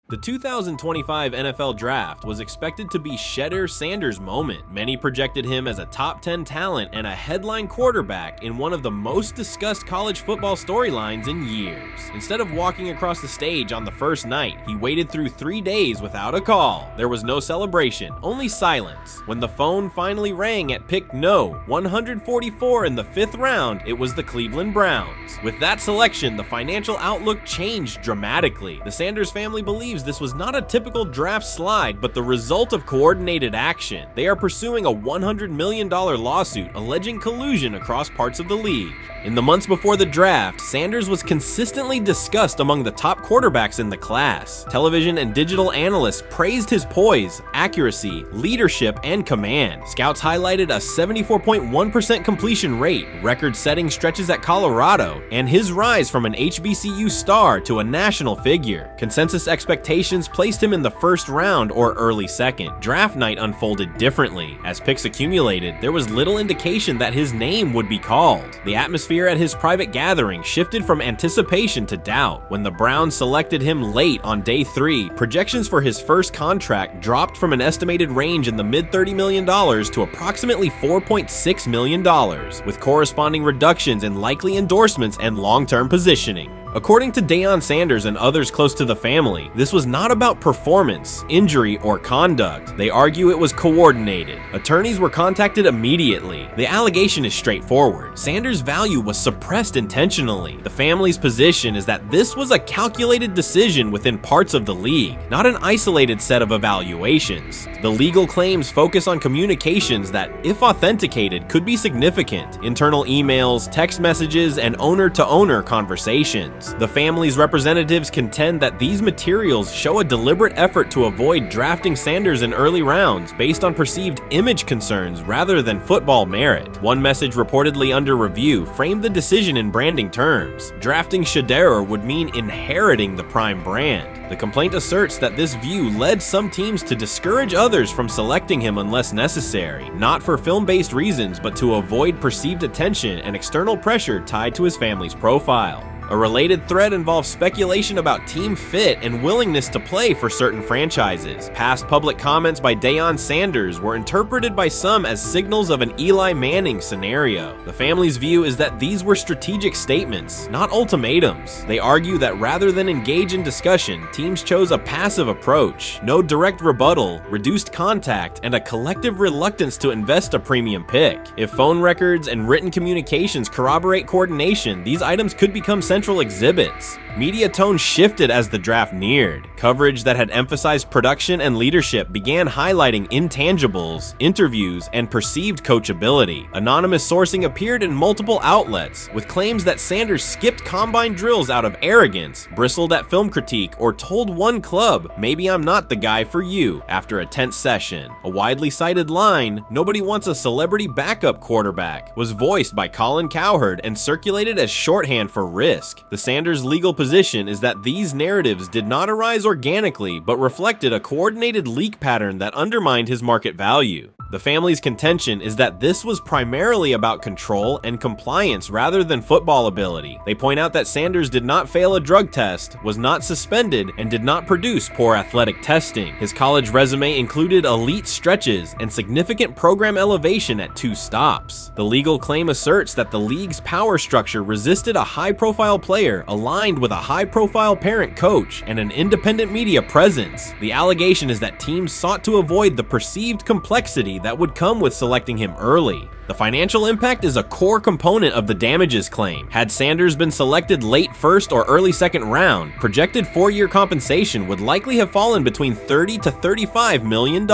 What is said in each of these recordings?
The 2025 NFL Draft was expected to be Shedeur Sanders' moment. Many projected him as a top 10 talent and a headline quarterback in one of the most discussed college football storylines in years. Instead of walking across the stage on the first night, he waited through 3 days without a call. There was no celebration, only silence. When the phone finally rang at pick no. 144 in the 5th round, it was the Cleveland Browns. With that selection, the financial outlook changed dramatically. The Sanders family believes this was not a typical draft slide, but the result of coordinated action. They are pursuing a $100 million lawsuit alleging collusion across parts of the league. In the months before the draft, Sanders was consistently discussed among the top quarterbacks in the class. Television and digital analysts praised his poise, accuracy, leadership, and command. Scouts highlighted a 74.1% completion rate, record-setting stretches at Colorado, and his rise from an HBCU star to a national figure. Consensus expectations placed him in the first round or early second. Draft night unfolded differently. As picks accumulated, there was little indication that his name would be called. The atmosphere at his private gathering shifted from anticipation to doubt. When the Browns selected him late on day 3, projections for his first contract dropped from an estimated range in the mid-$30 million to approximately $4.6 million, with corresponding reductions in likely endorsements and long-term positioning. According to Deion Sanders and others close to the family, this was not about performance, injury, or conduct. They argue it was coordinated. Attorneys were contacted immediately. The allegation is straightforward. Sanders' value was suppressed intentionally. The family's position is that this was a calculated decision within parts of the league, not an isolated set of evaluations. The legal claims focus on communications that, if authenticated, could be significant. Internal emails, text messages, and owner-to-owner conversations. The family's representatives contend that these materials show a deliberate effort to avoid drafting Sanders in early rounds based on perceived image concerns rather than football merit. One message reportedly under review framed the decision in branding terms. Drafting Shedeur would mean inheriting the Prime brand. The complaint asserts that this view led some teams to discourage others from selecting him unless necessary, not for film-based reasons, but to avoid perceived attention and external pressure tied to his family's profile. A related thread involves speculation about team fit and willingness to play for certain franchises. Past public comments by Deion Sanders were interpreted by some as signals of an Eli Manning scenario. The family's view is that these were strategic statements, not ultimatums. They argue that rather than engage in discussion, teams chose a passive approach, no direct rebuttal, reduced contact, and a collective reluctance to invest a premium pick. If phone records and written communications corroborate coordination, these items could become central exhibits. Media tone shifted as the draft neared. Coverage that had emphasized production and leadership began highlighting intangibles, interviews, and perceived coachability. Anonymous sourcing appeared in multiple outlets, with claims that Sanders skipped combine drills out of arrogance, bristled at film critique, or told one club, "Maybe I'm not the guy for you," after a tense session. A widely cited line, "Nobody wants a celebrity backup quarterback," was voiced by Colin Cowherd and circulated as shorthand for risk. The Sanders legal position is that these narratives did not arise organically, but reflected a coordinated leak pattern that undermined his market value. The family's contention is that this was primarily about control and compliance rather than football ability. They point out that Sanders did not fail a drug test, was not suspended, and did not produce poor athletic testing. His college resume included elite stretches and significant program elevation at 2 stops. The legal claim asserts that the league's power structure resisted a high-profile player aligned with a high-profile parent coach and an independent media presence. The allegation is that teams sought to avoid the perceived complexity that would come with selecting him early. The financial impact is a core component of the damages claim. Had Sanders been selected late first or early second round, projected 4-year compensation would likely have fallen between $30 to $35 million,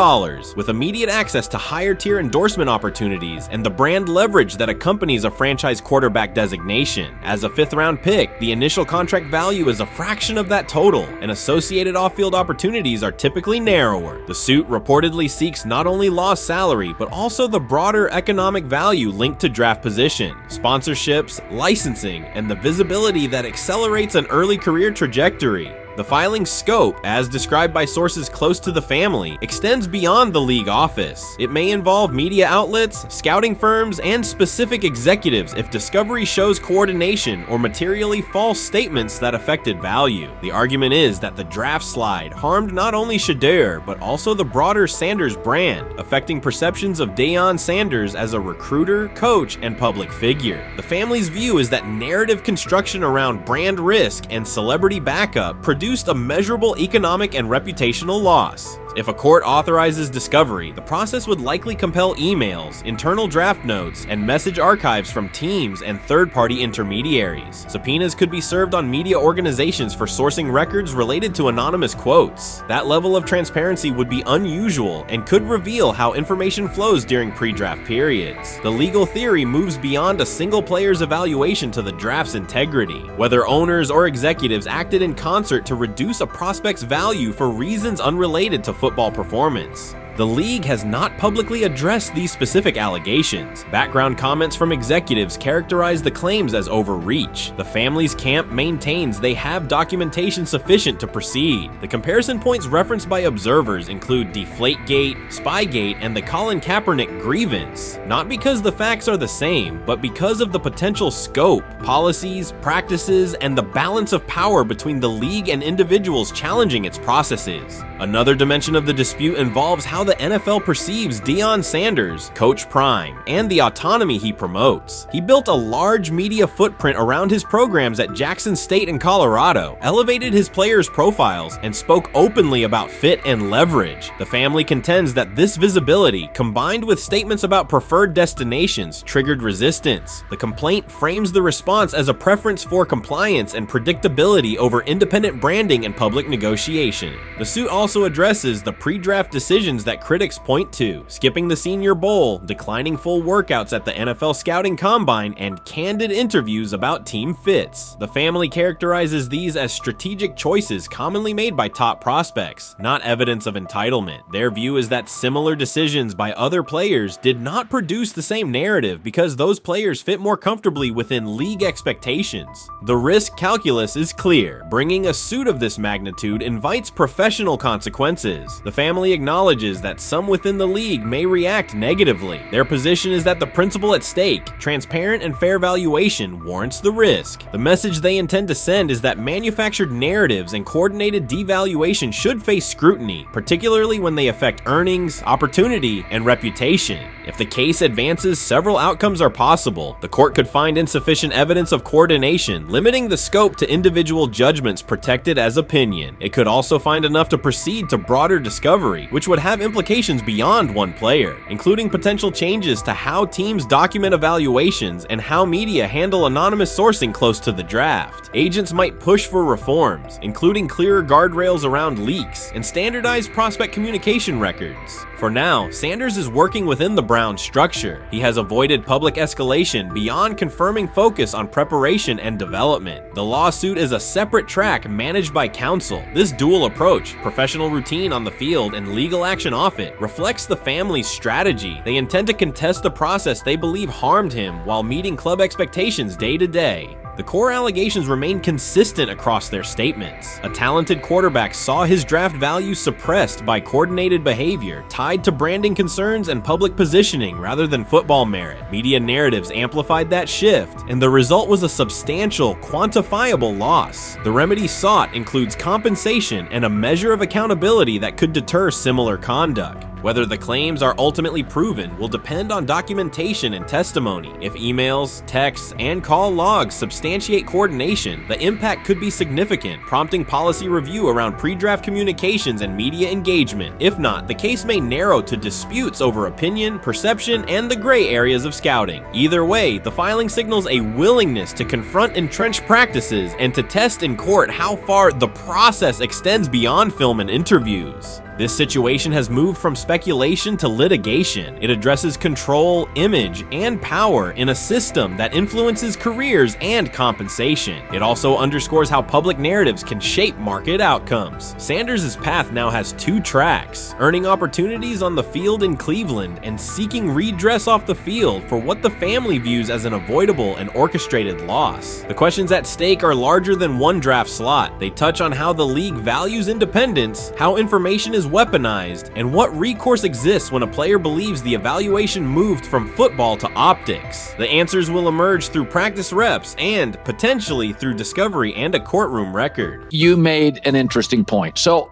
with immediate access to higher tier endorsement opportunities and the brand leverage that accompanies a franchise quarterback designation. As a 5th round pick, the initial contract value is a fraction of that total, and associated off-field opportunities are typically narrower. The suit reportedly seeks not only lost salary, but also the broader economic value linked to draft position, sponsorships, licensing, and the visibility that accelerates an early career trajectory. The filing's scope, as described by sources close to the family, extends beyond the league office. It may involve media outlets, scouting firms, and specific executives if discovery shows coordination or materially false statements that affected value. The argument is that the draft slide harmed not only Shedeur, but also the broader Sanders brand, affecting perceptions of Deion Sanders as a recruiter, coach, and public figure. The family's view is that narrative construction around brand risk and celebrity backup produced a measurable economic and reputational loss. If a court authorizes discovery, the process would likely compel emails, internal draft notes, and message archives from teams and third-party intermediaries. Subpoenas could be served on media organizations for sourcing records related to anonymous quotes. That level of transparency would be unusual and could reveal how information flows during pre-draft periods. The legal theory moves beyond a single player's evaluation to the draft's integrity, whether owners or executives acted in concert to reduce a prospect's value for reasons unrelated to football performance. The league has not publicly addressed these specific allegations. Background comments from executives characterize the claims as overreach. The family's camp maintains they have documentation sufficient to proceed. The comparison points referenced by observers include Deflategate, Spygate, and the Colin Kaepernick grievance, not because the facts are the same, but because of the potential scope, policies, practices, and the balance of power between the league and individuals challenging its processes. Another dimension of the dispute involves how the NFL perceives Deion Sanders, Coach Prime, and the autonomy he promotes. He built a large media footprint around his programs at Jackson State and Colorado, elevated his players' profiles, and spoke openly about fit and leverage. The family contends that this visibility, combined with statements about preferred destinations, triggered resistance. The complaint frames the response as a preference for compliance and predictability over independent branding and public negotiation. The suit also addresses the pre-draft decisions that critics point to: skipping the Senior Bowl, declining full workouts at the NFL Scouting Combine, and candid interviews about team fits. The family characterizes these as strategic choices commonly made by top prospects, not evidence of entitlement. Their view is that similar decisions by other players did not produce the same narrative because those players fit more comfortably within league expectations. The risk calculus is clear. Bringing a suit of this magnitude invites professional consequences. The family acknowledges that some within the league may react negatively. Their position is that the principle at stake, transparent and fair valuation, warrants the risk. The message they intend to send is that manufactured narratives and coordinated devaluation should face scrutiny, particularly when they affect earnings, opportunity, and reputation. If the case advances, several outcomes are possible. The court could find insufficient evidence of coordination, limiting the scope to individual judgments protected as opinion. It could also find enough to proceed to broader discovery, which would have implications beyond one player, including potential changes to how teams document evaluations and how media handle anonymous sourcing close to the draft. Agents might push for reforms, including clearer guardrails around leaks and standardized prospect communication records. For now, Sanders is working within the Browns structure. He has avoided public escalation beyond confirming focus on preparation and development. The lawsuit is a separate track managed by counsel. This dual approach, professional routine on the field and legal action off it, reflects the family's strategy. They intend to contest the process they believe harmed him while meeting club expectations day to day. The core allegations remain consistent across their statements. A talented quarterback saw his draft value suppressed by coordinated behavior tied to branding concerns and public positioning rather than football merit. Media narratives amplified that shift, and the result was a substantial, quantifiable loss. The remedy sought includes compensation and a measure of accountability that could deter similar conduct. Whether the claims are ultimately proven will depend on documentation and testimony. If emails, texts, and call logs substantiate coordination, the impact could be significant, prompting policy review around pre-draft communications and media engagement. If not, the case may narrow to disputes over opinion, perception, and the gray areas of scouting. Either way, the filing signals a willingness to confront entrenched practices and to test in court how far the process extends beyond film and interviews. This situation has moved from speculation to litigation. It addresses control, image, and power in a system that influences careers and compensation. It also underscores how public narratives can shape market outcomes. Sanders' path now has two tracks: earning opportunities on the field in Cleveland and seeking redress off the field for what the family views as an avoidable and orchestrated loss. The questions at stake are larger than one draft slot. They touch on how the league values independence, how information is weaponized, and what recourse exists when a player believes the evaluation moved from football to optics. The answers will emerge through practice reps and, potentially, through discovery and a courtroom record. You made an interesting point. So,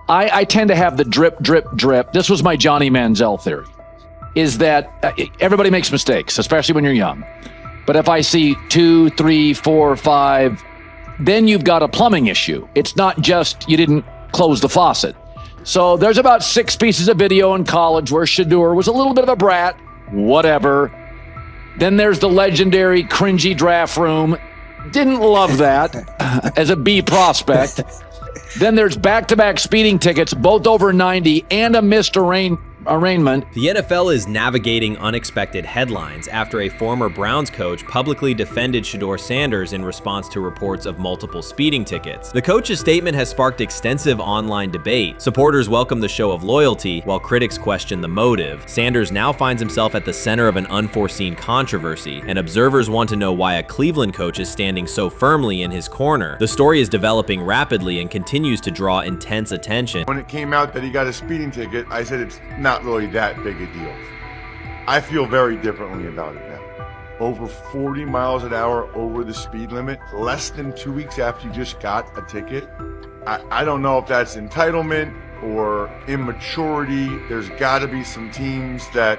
I tend to have the drip, drip, drip. This was my Johnny Manziel theory, is that everybody makes mistakes, especially when you're young. But if I see 2, 3, 4, 5, then you've got a plumbing issue. It's not just you didn't close the faucet. So there's about 6 pieces of video in college where Shedeur was a little bit of a brat, whatever. Then there's the legendary cringy draft room. Didn't love that as a B prospect. Then there's back-to-back speeding tickets, both over 90, and a missed arraignment. The NFL is navigating unexpected headlines after a former Browns coach publicly defended Shedeur Sanders in response to reports of multiple speeding tickets. The coach's statement has sparked extensive online debate. Supporters welcome the show of loyalty, while critics question the motive. Sanders now finds himself at the center of an unforeseen controversy, and observers want to know why a Cleveland coach is standing so firmly in his corner. The story is developing rapidly and continues to draw intense attention. When it came out that he got a speeding ticket, I said it's not really that big a deal. I feel very differently about it now. Over 40 miles an hour over the speed limit, less than 2 weeks after you just got a ticket. I don't know if that's entitlement or immaturity. There's got to be some teams that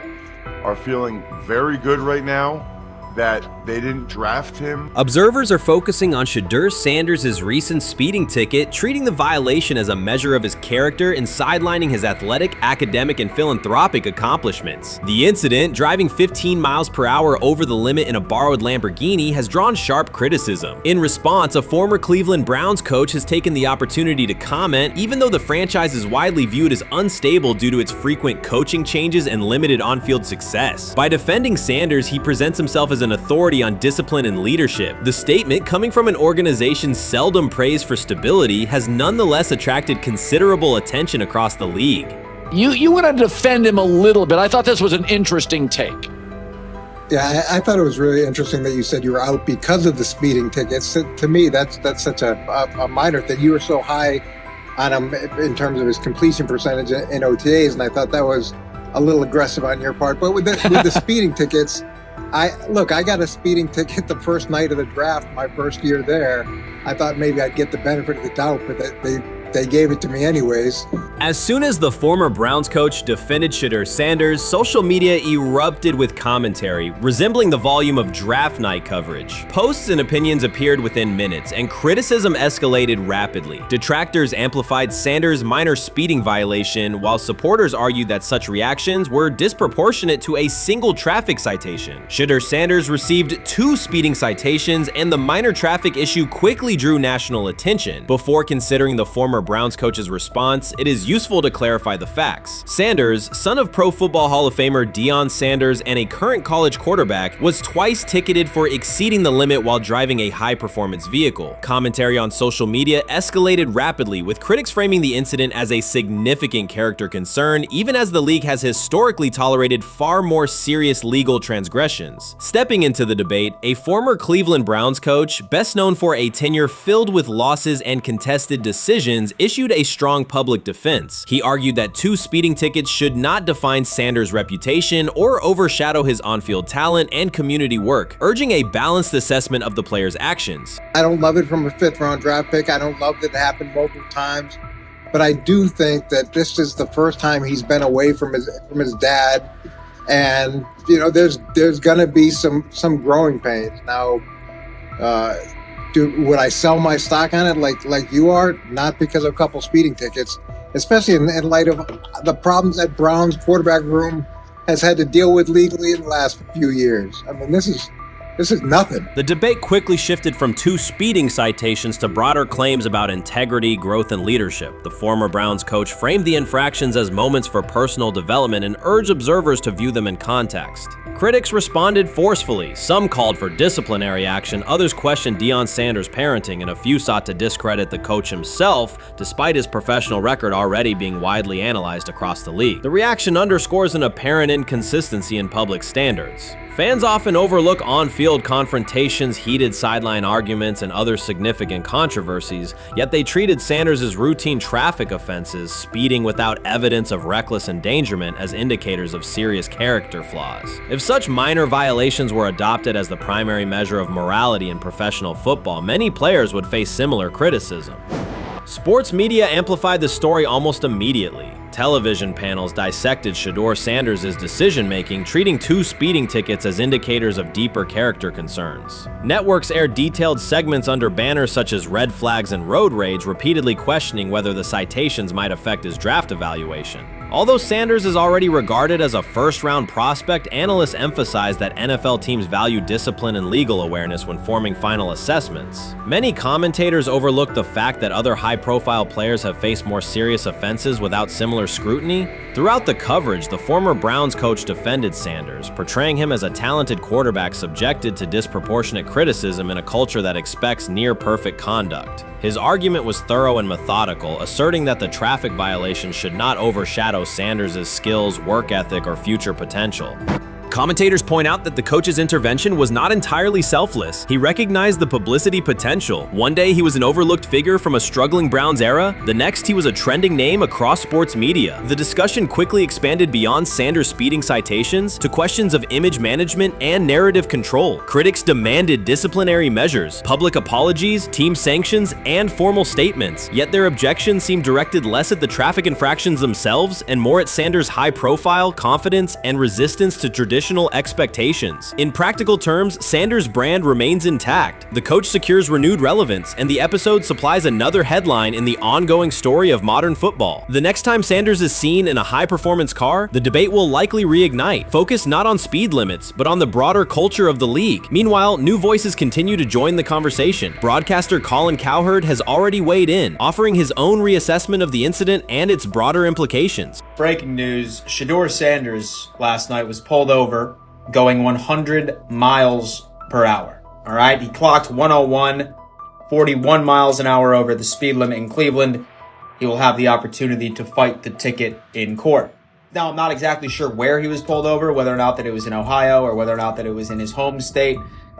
are feeling very good right now that they didn't draft him. Observers are focusing on Shedeur Sanders' recent speeding ticket, treating the violation as a measure of his character and sidelining his athletic, academic, and philanthropic accomplishments. The incident, driving 15 miles per hour over the limit in a borrowed Lamborghini, has drawn sharp criticism. In response, a former Cleveland Browns coach has taken the opportunity to comment, even though the franchise is widely viewed as unstable due to its frequent coaching changes and limited on-field success. By defending Sanders, he presents himself as an authority on discipline and leadership. The statement, coming from an organization seldom praised for stability, has nonetheless attracted considerable attention across the league. You want to defend him a little bit. I thought this was an interesting take. Yeah, I thought it was really interesting that you said you were out because of the speeding tickets. To me, that's such a minor thing. You were so high on him in terms of his completion percentage in OTAs, and I thought that was a little aggressive on your part. But with the speeding tickets, I got a speeding ticket the first night of the draft, my first year there. I thought maybe I'd get the benefit of the doubt, but they gave it to me anyways. As soon as the former Browns coach defended Shedeur Sanders, social media erupted with commentary, resembling the volume of draft night coverage. Posts and opinions appeared within minutes, and criticism escalated rapidly. Detractors amplified Sanders' minor speeding violation, while supporters argued that such reactions were disproportionate to a single traffic citation. Shedeur Sanders received 2 speeding citations, and the minor traffic issue quickly drew national attention. Before considering the former Browns coach's response, it is useful to clarify the facts. Sanders, son of Pro Football Hall of Famer Deion Sanders and a current college quarterback, was twice ticketed for exceeding the limit while driving a high-performance vehicle. Commentary on social media escalated rapidly, with critics framing the incident as a significant character concern, even as the league has historically tolerated far more serious legal transgressions. Stepping into the debate, a former Cleveland Browns coach, best known for a tenure filled with losses and contested decisions, issued a strong public defense. He argued that 2 speeding tickets should not define Sanders' reputation or overshadow his on-field talent and community work, urging a balanced assessment of the player's actions. I don't love it from a 5th-round draft pick. I don't love that it happened multiple times, but I do think that this is the first time he's been away from his dad, and there's gonna be some growing pains now. Would I sell my stock on it like you are? Not because of a couple speeding tickets, especially in light of the problems that Brown's quarterback room has had to deal with legally in the last few years. I mean, this is This is nothing. The debate quickly shifted from 2 speeding citations to broader claims about integrity, growth, and leadership. The former Browns coach framed the infractions as moments for personal development and urged observers to view them in context. Critics responded forcefully. Some called for disciplinary action, others questioned Deion Sanders' parenting, and a few sought to discredit the coach himself, despite his professional record already being widely analyzed across the league. The reaction underscores an apparent inconsistency in public standards. Fans often overlook on-field confrontations, heated sideline arguments, and other significant controversies, yet they treated Sanders' routine traffic offenses, speeding without evidence of reckless endangerment, as indicators of serious character flaws. If such minor violations were adopted as the primary measure of morality in professional football, many players would face similar criticism. Sports media amplified the story almost immediately. Television panels dissected Shedeur Sanders' decision-making, treating 2 speeding tickets as indicators of deeper character concerns. Networks aired detailed segments under banners such as red flags and road rage, repeatedly questioning whether the citations might affect his draft evaluation. Although Sanders is already regarded as a first-round prospect, analysts emphasize that NFL teams value discipline and legal awareness when forming final assessments. Many commentators overlook the fact that other high-profile players have faced more serious offenses without similar scrutiny. Throughout the coverage, the former Browns coach defended Sanders, portraying him as a talented quarterback subjected to disproportionate criticism in a culture that expects near-perfect conduct. His argument was thorough and methodical, asserting that the traffic violation should not overshadow Sanders' skills, work ethic, or future potential. Commentators point out that the coach's intervention was not entirely selfless. He recognized the publicity potential. One day he was an overlooked figure from a struggling Browns era, the next he was a trending name across sports media. The discussion quickly expanded beyond Sanders' speeding citations to questions of image management and narrative control. Critics demanded disciplinary measures, public apologies, team sanctions, and formal statements, yet their objections seemed directed less at the traffic infractions themselves and more at Sanders' high profile, confidence, and resistance to traditional expectations. In practical terms, Sanders' brand remains intact. The coach secures renewed relevance, and the episode supplies another headline in the ongoing story of modern football. The next time Sanders is seen in a high-performance car, the debate will likely reignite, focused not on speed limits, but on the broader culture of the league. Meanwhile, new voices continue to join the conversation. Broadcaster Colin Cowherd has already weighed in, offering his own reassessment of the incident and its broader implications. Breaking news, Shedeur Sanders last night was pulled over going 100 miles per hour. All right, he clocked 101, 41 miles an hour over the speed limit in Cleveland. He will have the opportunity to fight the ticket in court. Now, I'm not exactly sure where he was pulled over, whether or not that it was in Ohio or whether or not that it was in his home state.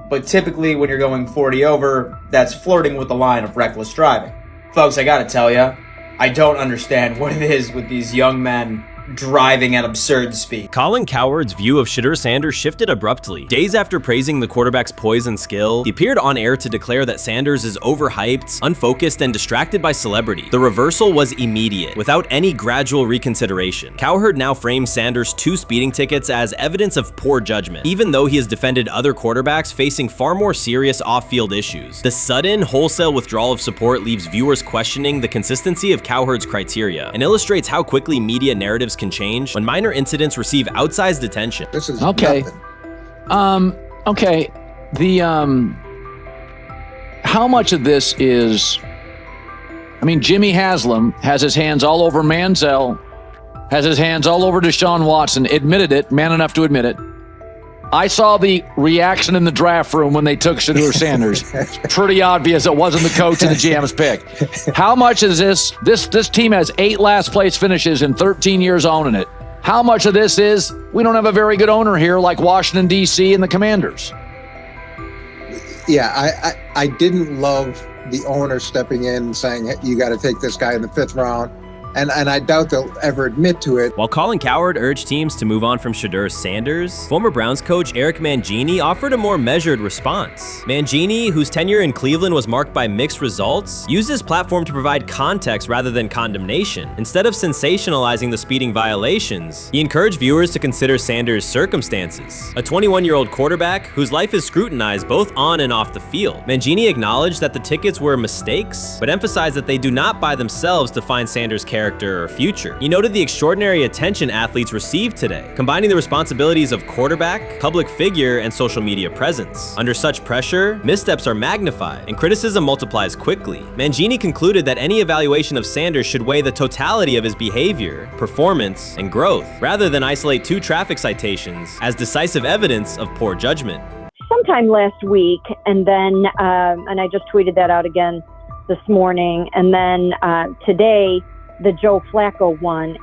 But typically when you're going 40 over, that's flirting with the line of reckless driving. Folks, I gotta tell you, I don't understand what it is with these young men driving at absurd speed. Colin Cowherd's view of Shedeur Sanders shifted abruptly. Days after praising the quarterback's poise and skill, he appeared on air to declare that Sanders is overhyped, unfocused, and distracted by celebrity. The reversal was immediate, without any gradual reconsideration. Cowherd now frames Sanders' 2 speeding tickets as evidence of poor judgment, even though he has defended other quarterbacks facing far more serious off-field issues. The sudden, wholesale withdrawal of support leaves viewers questioning the consistency of Cowherd's criteria and illustrates how quickly media narratives can change when minor incidents receive outsized attention. This is Okay. nothing. Okay. How much of this is, Jimmy Haslam has his hands all over Manziel, has his hands all over Deshaun Watson, admitted it, man enough to admit it. I saw the reaction in the draft room when they took Shedeur Sanders. Pretty obvious it wasn't the coach and the GM's pick. How much is this team has 8 last place finishes in 13 years owning it. How much of this is we don't have a very good owner here like Washington, D.C. and the Commanders? Yeah, I didn't love the owner stepping in and saying, hey, you got to take this guy in the 5th round. And I doubt they'll ever admit to it. While Colin Cowherd urged teams to move on from Shedeur Sanders, former Browns coach Eric Mangini offered a more measured response. Mangini, whose tenure in Cleveland was marked by mixed results, used his platform to provide context rather than condemnation. Instead of sensationalizing the speeding violations, he encouraged viewers to consider Sanders' circumstances. A 21-year-old quarterback whose life is scrutinized both on and off the field. Mangini acknowledged that the tickets were mistakes, but emphasized that they do not by themselves define Sanders' character character or future. He noted the extraordinary attention athletes receive today, combining the responsibilities of quarterback, public figure, and social media presence. Under such pressure, missteps are magnified, and criticism multiplies quickly. Mangini concluded that any evaluation of Sanders should weigh the totality of his behavior, performance, and growth, rather than isolate 2 traffic citations as decisive evidence of poor judgment. Sometime last week, and then and I just tweeted that out again this morning, and then today the Joe Flacco one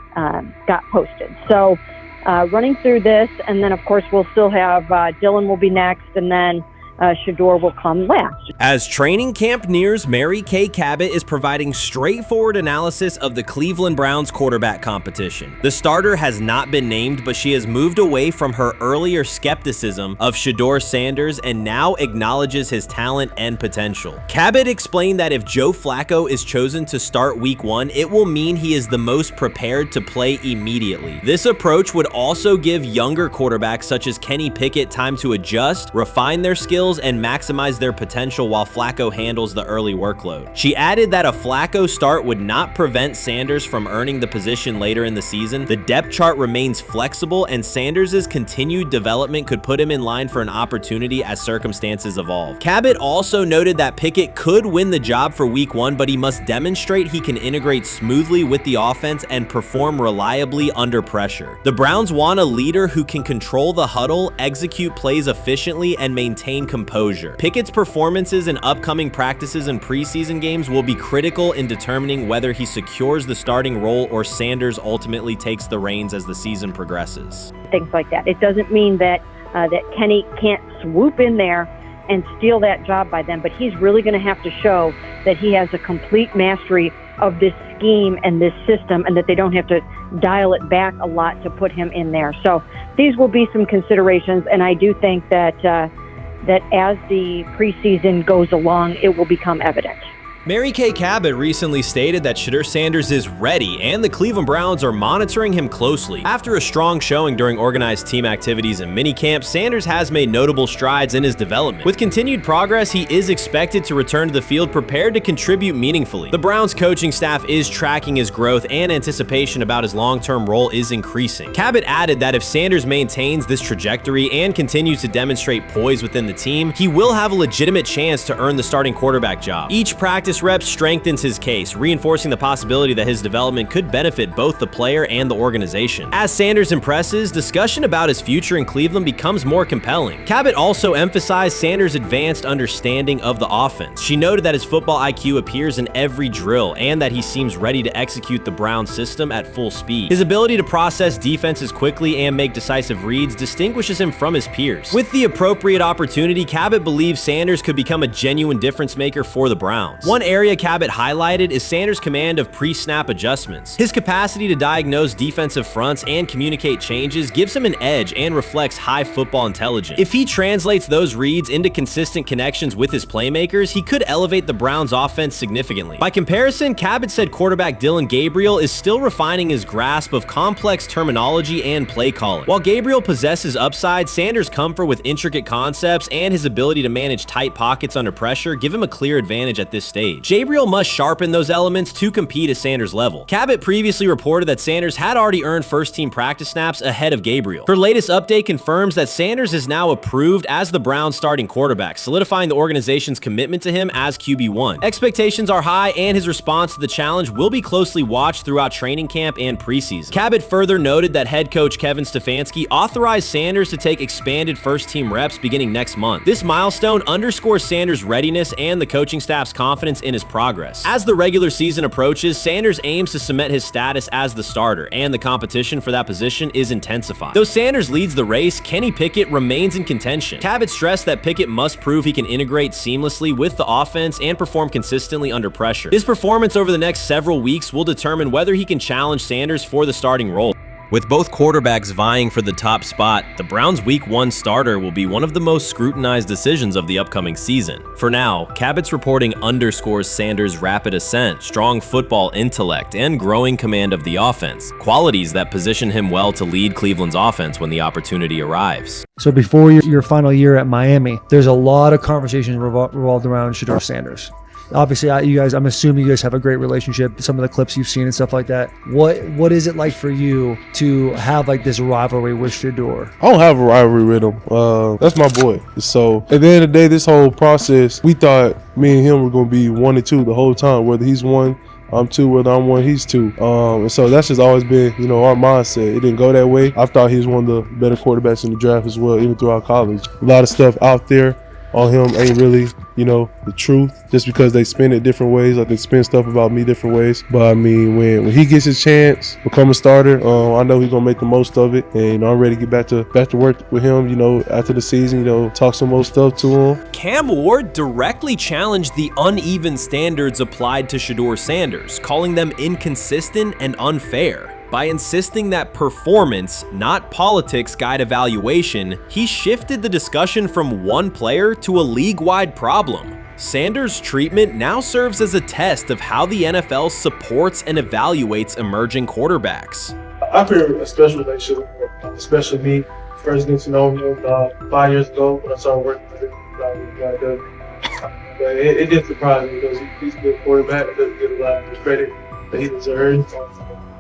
got posted. So running through this, and then of course we'll still have Dylan will be next, and then Shedeur will come last. As training camp nears, Mary Kay Cabot is providing straightforward analysis of the Cleveland Browns quarterback competition. The starter has not been named, but she has moved away from her earlier skepticism of Shedeur Sanders and now acknowledges his talent and potential. Cabot explained that if Joe Flacco is chosen to start week 1, it will mean he is the most prepared to play immediately. This approach would also give younger quarterbacks such as Kenny Pickett time to adjust, refine their skills, and maximize their potential while Flacco handles the early workload. She added that a Flacco start would not prevent Sanders from earning the position later in the season. The depth chart remains flexible, and Sanders' continued development could put him in line for an opportunity as circumstances evolve. Cabot also noted that Pickett could win the job for week 1, but he must demonstrate he can integrate smoothly with the offense and perform reliably under pressure. The Browns want a leader who can control the huddle, execute plays efficiently, and maintain composure. Pickett's performances in upcoming practices and preseason games will be critical in determining whether he secures the starting role or Sanders ultimately takes the reins as the season progresses. Things like that. It doesn't mean that that Kenny can't swoop in there and steal that job by them, but he's really going to have to show that he has a complete mastery of this scheme and this system, and that they don't have to dial it back a lot to put him in there. So these will be some considerations, and I do think that that as the preseason goes along, it will become evident. Mary Kay Cabot recently stated that Shedeur Sanders is ready, and the Cleveland Browns are monitoring him closely. After a strong showing during organized team activities and minicamp, Sanders has made notable strides in his development. With continued progress, he is expected to return to the field prepared to contribute meaningfully. The Browns coaching staff is tracking his growth, and anticipation about his long-term role is increasing. Cabot added that if Sanders maintains this trajectory and continues to demonstrate poise within the team, he will have a legitimate chance to earn the starting quarterback job. Each practice rep strengthens his case, reinforcing the possibility that his development could benefit both the player and the organization. As Sanders impresses, discussion about his future in Cleveland becomes more compelling. Cabot also emphasized Sanders' advanced understanding of the offense. She noted that his football IQ appears in every drill and that he seems ready to execute the Browns system at full speed. His ability to process defenses quickly and make decisive reads distinguishes him from his peers. With the appropriate opportunity, Cabot believes Sanders could become a genuine difference maker for the Browns. One area Cabot highlighted is Sanders' command of pre-snap adjustments. His capacity to diagnose defensive fronts and communicate changes gives him an edge and reflects high football intelligence. If he translates those reads into consistent connections with his playmakers, he could elevate the Browns' offense significantly. By comparison, Cabot said quarterback Dillon Gabriel is still refining his grasp of complex terminology and play calling. While Gabriel possesses upside, Sanders' comfort with intricate concepts and his ability to manage tight pockets under pressure give him a clear advantage at this stage. Gabriel must sharpen those elements to compete at Sanders' level. Cabot previously reported that Sanders had already earned first-team practice snaps ahead of Gabriel. Her latest update confirms that Sanders is now approved as the Browns' starting quarterback, solidifying the organization's commitment to him as QB1. Expectations are high, and his response to the challenge will be closely watched throughout training camp and preseason. Cabot further noted that head coach Kevin Stefanski authorized Sanders to take expanded first-team reps beginning next month. This milestone underscores Sanders' readiness and the coaching staff's confidence in his progress. As the regular season approaches, Sanders aims to cement his status as the starter, and the competition for that position is intensified. Though Sanders leads the race, Kenny Pickett remains in contention. Cabot stressed that Pickett must prove he can integrate seamlessly with the offense and perform consistently under pressure. His performance over the next several weeks will determine whether he can challenge Sanders for the starting role. With both quarterbacks vying for the top spot, the Browns' Week 1 starter will be one of the most scrutinized decisions of the upcoming season. For now, Cabot's reporting underscores Sanders' rapid ascent, strong football intellect, and growing command of the offense, qualities that position him well to lead Cleveland's offense when the opportunity arrives. So before your final year at Miami, there's a lot of conversations revolved around Shedeur Sanders. Obviously, I'm assuming you guys have a great relationship. Some of the clips you've seen and stuff like that. What is it like for you to have like this rivalry with Shedeur? I don't have a rivalry with him. That's my boy. So at the end of the day, this whole process, we thought me and him were going to be 1 and 2 the whole time. Whether he's 1, I'm 2, whether I'm 1, he's 2. And so that's just always been, our mindset. It didn't go that way. I thought he was one of the better quarterbacks in the draft as well, even throughout college. A lot of stuff out there on him ain't really, the truth, just because they spin it different ways. Like they spin stuff about me different ways. But I mean, when he gets his chance, become a starter, I know he's gonna make the most of it. And I'm ready to get back to work with him, after the season, talk some more stuff to him. Cam Ward directly challenged the uneven standards applied to Shedeur Sanders, calling them inconsistent and unfair. By insisting that performance, not politics, guide evaluation, he shifted the discussion from one player to a league-wide problem. Sanders' treatment now serves as a test of how the NFL supports and evaluates emerging quarterbacks. I feel a special relationship with him, especially me. First getting to know him 5 years ago when I started working with him. But it did surprise me because he's a good quarterback. He doesn't get a lot of the credit that he deserves.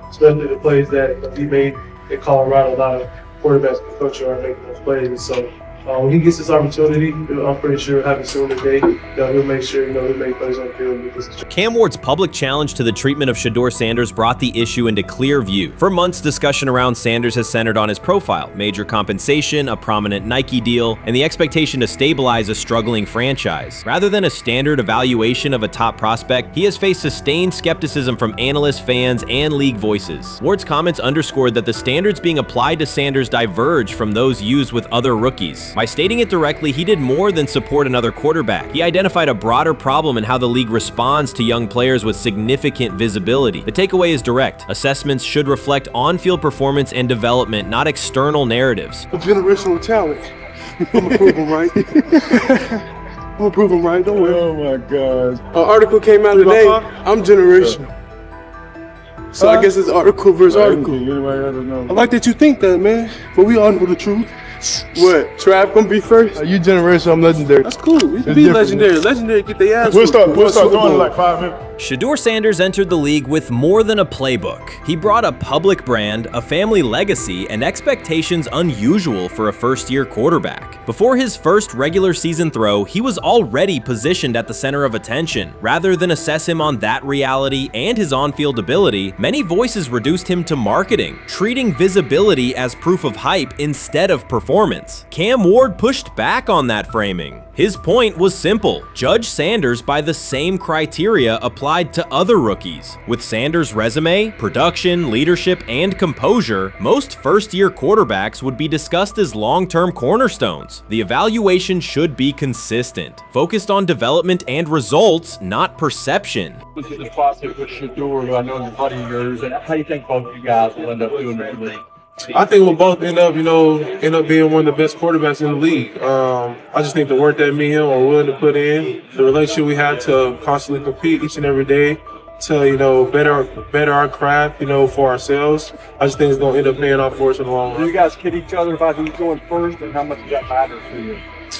Especially the plays that he made in Colorado. A lot of quarterbacks in the country are making those plays. So when he gets this opportunity, I'm pretty sure he'll have it soon today. He'll make sure he'll make plays on the field. Cam Ward's public challenge to the treatment of Shedeur Sanders brought the issue into clear view. For months, discussion around Sanders has centered on his profile, major compensation, a prominent Nike deal, and the expectation to stabilize a struggling franchise. Rather than a standard evaluation of a top prospect, he has faced sustained skepticism from analysts, fans, and league voices. Ward's comments underscored that the standards being applied to Sanders diverge from those used with other rookies. By stating it directly, he did more than support another quarterback. He identified a broader problem in how the league responds to young players with significant visibility. The takeaway is direct. Assessments should reflect on-field performance and development, not external narratives. A generational talent. I'm gonna prove him right. I'm gonna prove him right. Don't worry. Oh my God. An article came out today. I'm generational. So I guess it's article versus article. I like that you think that, man. But we all know the truth. What? Trav gonna be first? You generational, I'm legendary. That's cool. We can be legendary. Legendary get their ass. We'll start going in like 5 minutes. Shedeur Sanders entered the league with more than a playbook. He brought a public brand, a family legacy, and expectations unusual for a first-year quarterback. Before his first regular season throw, he was already positioned at the center of attention. Rather than assess him on that reality and his on-field ability, many voices reduced him to marketing, treating visibility as proof of hype instead of performance. Cam Ward pushed back on that framing. His point was simple: judge Sanders by the same criteria applied to other rookies. With Sanders' resume, production, leadership, and composure, most first-year quarterbacks would be discussed as long-term cornerstones. The evaluation should be consistent, focused on development and results, not perception. This is the process with Shedeur, who I know is a buddy of yours, and how do you think both of you guys will end up doing in the league? I think we'll both end up being one of the best quarterbacks in the league. I just think the work that me and him are willing to put in, the relationship we have to constantly compete each and every day, to better our craft, for ourselves. I just think it's gonna end up paying off for us in the long run. Do you guys kid each other about who's going first and how much does that matter to you?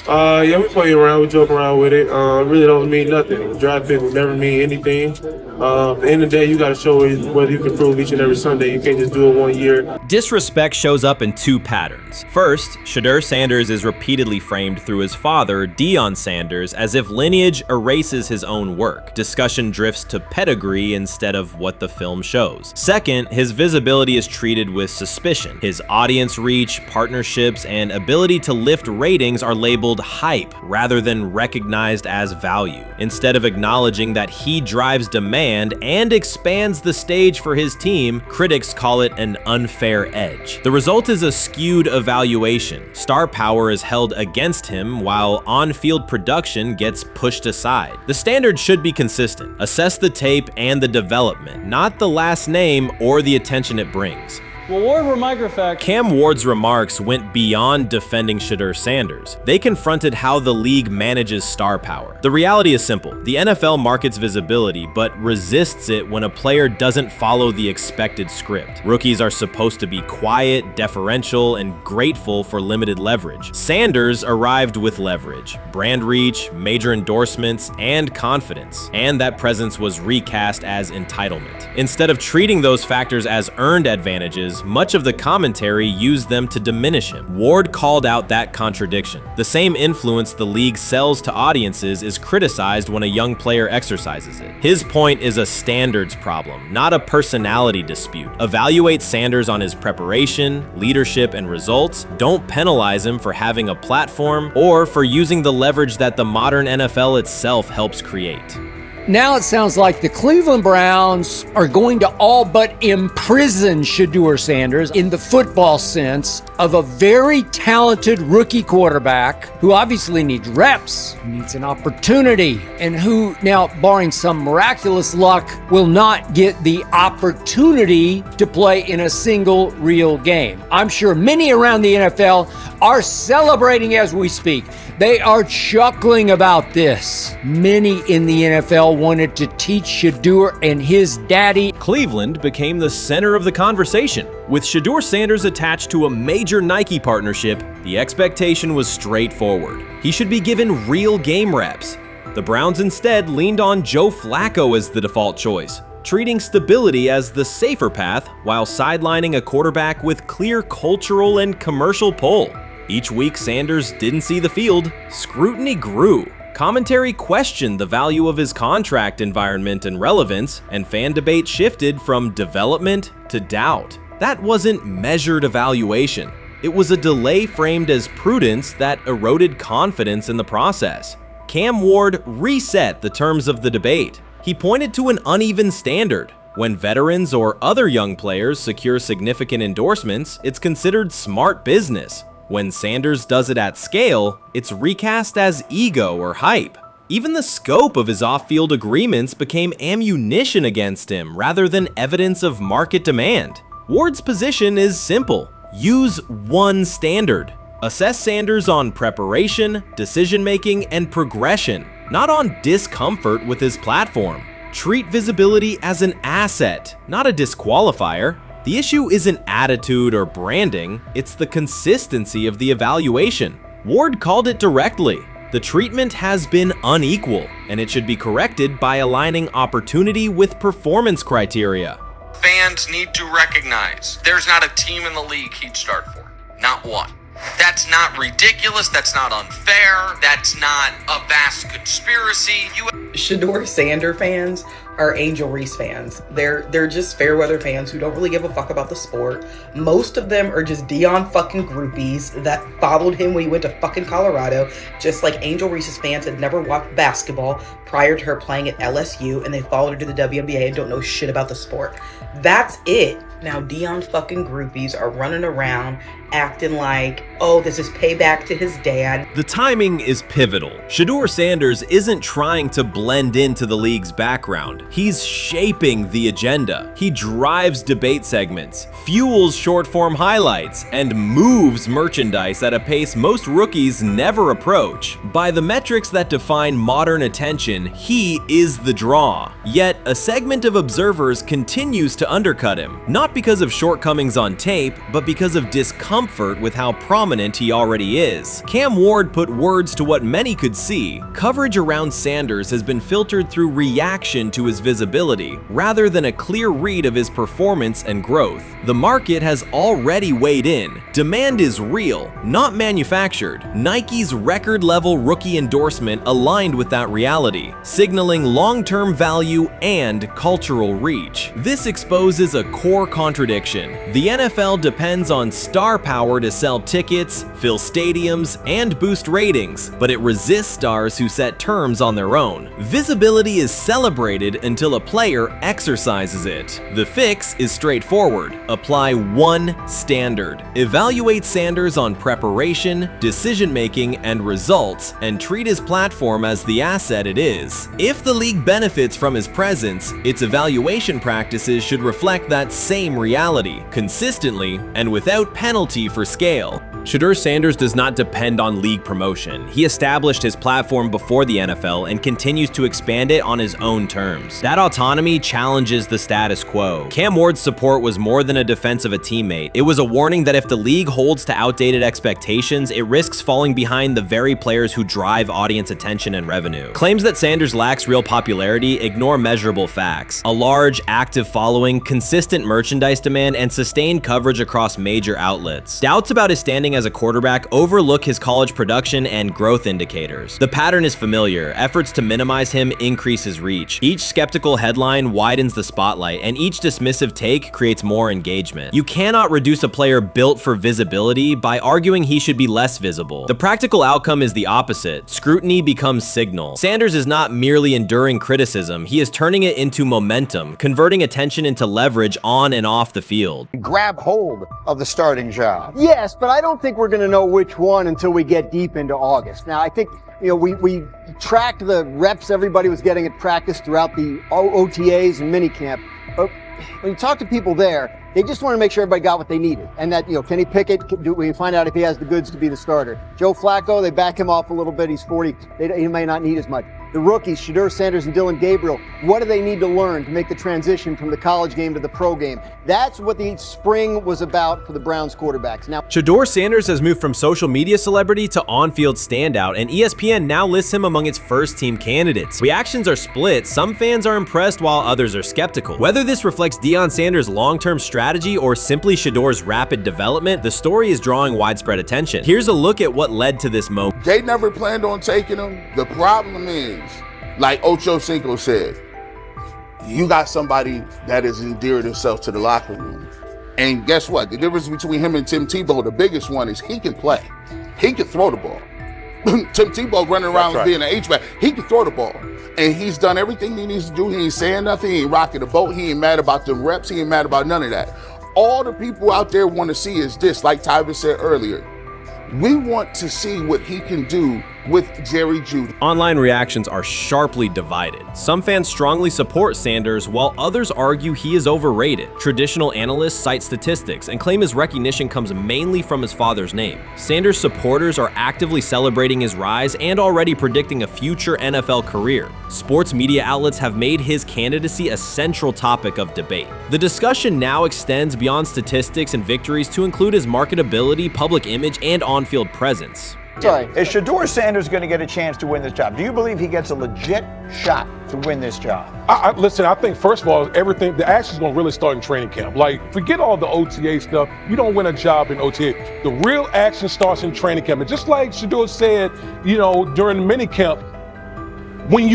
Yeah, we play around, we joke around with it. Really don't mean nothing. The draft pick will never mean anything. At the end of the day, you got to show whether you can prove each and every Sunday. You can't just do it 1 year. Disrespect shows up in two patterns. First, Shedeur Sanders is repeatedly framed through his father, Deion Sanders, as if lineage erases his own work. Discussion drifts to pedigree instead of what the film shows. Second, his visibility is treated with suspicion. His audience reach, partnerships, and ability to lift ratings are labeled hype rather than recognized as value. Instead of acknowledging that he drives demand and expands the stage for his team, critics call it an unfair edge. The result is a skewed evaluation. Star power is held against him while on-field production gets pushed aside. The standard should be consistent. Assess the tape and the development, not the last name or the attention it brings. Well, Ward were microfacts. Cam Ward's remarks went beyond defending Shedeur Sanders. They confronted how the league manages star power. The reality is simple. The NFL markets visibility, but resists it when a player doesn't follow the expected script. Rookies are supposed to be quiet, deferential, and grateful for limited leverage. Sanders arrived with leverage, brand reach, major endorsements, and confidence. And that presence was recast as entitlement. Instead of treating those factors as earned advantages, much of the commentary used them to diminish him. Ward called out that contradiction. The same influence the league sells to audiences is criticized when a young player exercises it. His point is a standards problem, not a personality dispute. Evaluate Sanders on his preparation, leadership, and results. Don't penalize him for having a platform or for using the leverage that the modern NFL itself helps create. Now it sounds like the Cleveland Browns are going to all but imprison Shedeur Sanders in the football sense of a very talented rookie quarterback who obviously needs reps, needs an opportunity, and who now, barring some miraculous luck, will not get the opportunity to play in a single real game. I'm sure many around the NFL are celebrating as we speak. They are chuckling about this. Many in the NFL wanted to teach Shedeur and his daddy. Cleveland became the center of the conversation. With Shedeur Sanders attached to a major Nike partnership, the expectation was straightforward. He should be given real game reps. The Browns instead leaned on Joe Flacco as the default choice, treating stability as the safer path while sidelining a quarterback with clear cultural and commercial pull. Each week Sanders didn't see the field, scrutiny grew. Commentary questioned the value of his contract environment and relevance, and fan debate shifted from development to doubt. That wasn't measured evaluation. It was a delay framed as prudence that eroded confidence in the process. Cam Ward reset the terms of the debate. He pointed to an uneven standard. When veterans or other young players secure significant endorsements, it's considered smart business. When Sanders does it at scale, it's recast as ego or hype. Even the scope of his off-field agreements became ammunition against him rather than evidence of market demand. Ward's position is simple. Use one standard. Assess Sanders on preparation, decision-making, and progression, not on discomfort with his platform. Treat visibility as an asset, not a disqualifier. The issue isn't attitude or branding, it's the consistency of the evaluation. Ward called it directly. The treatment has been unequal, and it should be corrected by aligning opportunity with performance criteria. Fans need to recognize there's not a team in the league he'd start for. Not one. That's not ridiculous, that's not unfair, that's not a vast conspiracy. Shedeur Sanders fans are Angel Reese fans. They're just fair weather fans who don't really give a fuck about the sport. Most of them are just Dion fucking groupies that followed him when he went to fucking Colorado, just like Angel Reese's fans had never watched basketball prior to her playing at LSU, and they followed her to the WNBA and don't know shit about the sport. That's it. Now Dion fucking groupies are running around acting like, oh, this is payback to his dad. The timing is pivotal. Shedeur Sanders isn't trying to blend into the league's background. He's shaping the agenda. He drives debate segments, fuels short-form highlights, and moves merchandise at a pace most rookies never approach. By the metrics that define modern attention, he is the draw. Yet, a segment of observers continues to undercut him, not because of shortcomings on tape, but because of discomfort with how prominent he already is. Cam Ward put words to what many could see. Coverage around Sanders has been filtered through reaction to his visibility, rather than a clear read of his performance and growth. The market has already weighed in. Demand is real, not manufactured. Nike's record-level rookie endorsement aligned with that reality, signaling long-term value and cultural reach. This exposes a core contradiction. The NFL depends on star power to sell tickets, fill stadiums, and boost ratings, but it resists stars who set terms on their own. Visibility is celebrated until a player exercises it. The fix is straightforward. Apply one standard. Evaluate Sanders on preparation, decision-making, and results, and treat his platform as the asset it is. If the league benefits from his presence, its evaluation practices should reflect that same same reality, consistently and without penalty for scale. Shedeur Sanders does not depend on league promotion. He established his platform before the NFL and continues to expand it on his own terms. That autonomy challenges the status quo. Cam Ward's support was more than a defense of a teammate. It was a warning that if the league holds to outdated expectations, it risks falling behind the very players who drive audience attention and revenue. Claims that Sanders lacks real popularity ignore measurable facts. A large, active following, consistent merchandise demand, and sustained coverage across major outlets. Doubts about his standing as a quarterback overlook his college production and growth indicators. The pattern is familiar. Efforts to minimize him increase his reach. Each skeptical headline widens the spotlight, and each dismissive take creates more engagement. You cannot reduce a player built for visibility by arguing he should be less visible. The practical outcome is the opposite. Scrutiny becomes signal. Sanders is not merely enduring criticism, he is turning it into momentum, converting attention into leverage on and off the field. Grab hold of the starting job. Yes, but I don't think we're going to know which one until we get deep into August. Now, I think, we tracked the reps everybody was getting at practice throughout the OTAs and minicamp. But when you talk to people there, they just want to make sure everybody got what they needed. And that, Kenny Pickett, we find out if he has the goods to be the starter. Joe Flacco, they back him off a little bit. He's 40. He may not need as much. The rookies, Shedeur Sanders and Dylan Gabriel, what do they need to learn to make the transition from the college game to the pro game? That's what the spring was about for the Browns quarterbacks. Now, Shedeur Sanders has moved from social media celebrity to on-field standout, and ESPN now lists him among its first-team candidates. Reactions are split. Some fans are impressed while others are skeptical. Whether this reflects Deion Sanders' long-term strategy or simply Shedeur's rapid development, the story is drawing widespread attention. Here's a look at what led to this moment. They never planned on taking him. The problem is, like Ocho Cinco said, you got somebody that has endeared himself to the locker room. And guess what? The difference between him and Tim Tebow, the biggest one, is he can play. He can throw the ball. Tim Tebow running around being an H-back. He can throw the ball. And he's done everything he needs to do. He ain't saying nothing. He ain't rocking the boat. He ain't mad about the reps. He ain't mad about none of that. All the people out there want to see is this, like Tyver said earlier. We want to see what he can do with Jerry Jeudy. Online reactions are sharply divided. Some fans strongly support Sanders, while others argue he is overrated. Traditional analysts cite statistics and claim his recognition comes mainly from his father's name. Sanders supporters are actively celebrating his rise and already predicting a future NFL career. Sports media outlets have made his candidacy a central topic of debate. The discussion now extends beyond statistics and victories to include his marketability, public image, and on-field presence. Sorry, is Shedeur Sanders going to get a chance to win this job? Do you believe he gets a legit shot to win this job? Listen, I think, first of all, the action's going to really start in training camp. Like, forget all the OTA stuff. You don't win a job in OTA. The real action starts in training camp. And just like Shedeur said, during the mini camp, when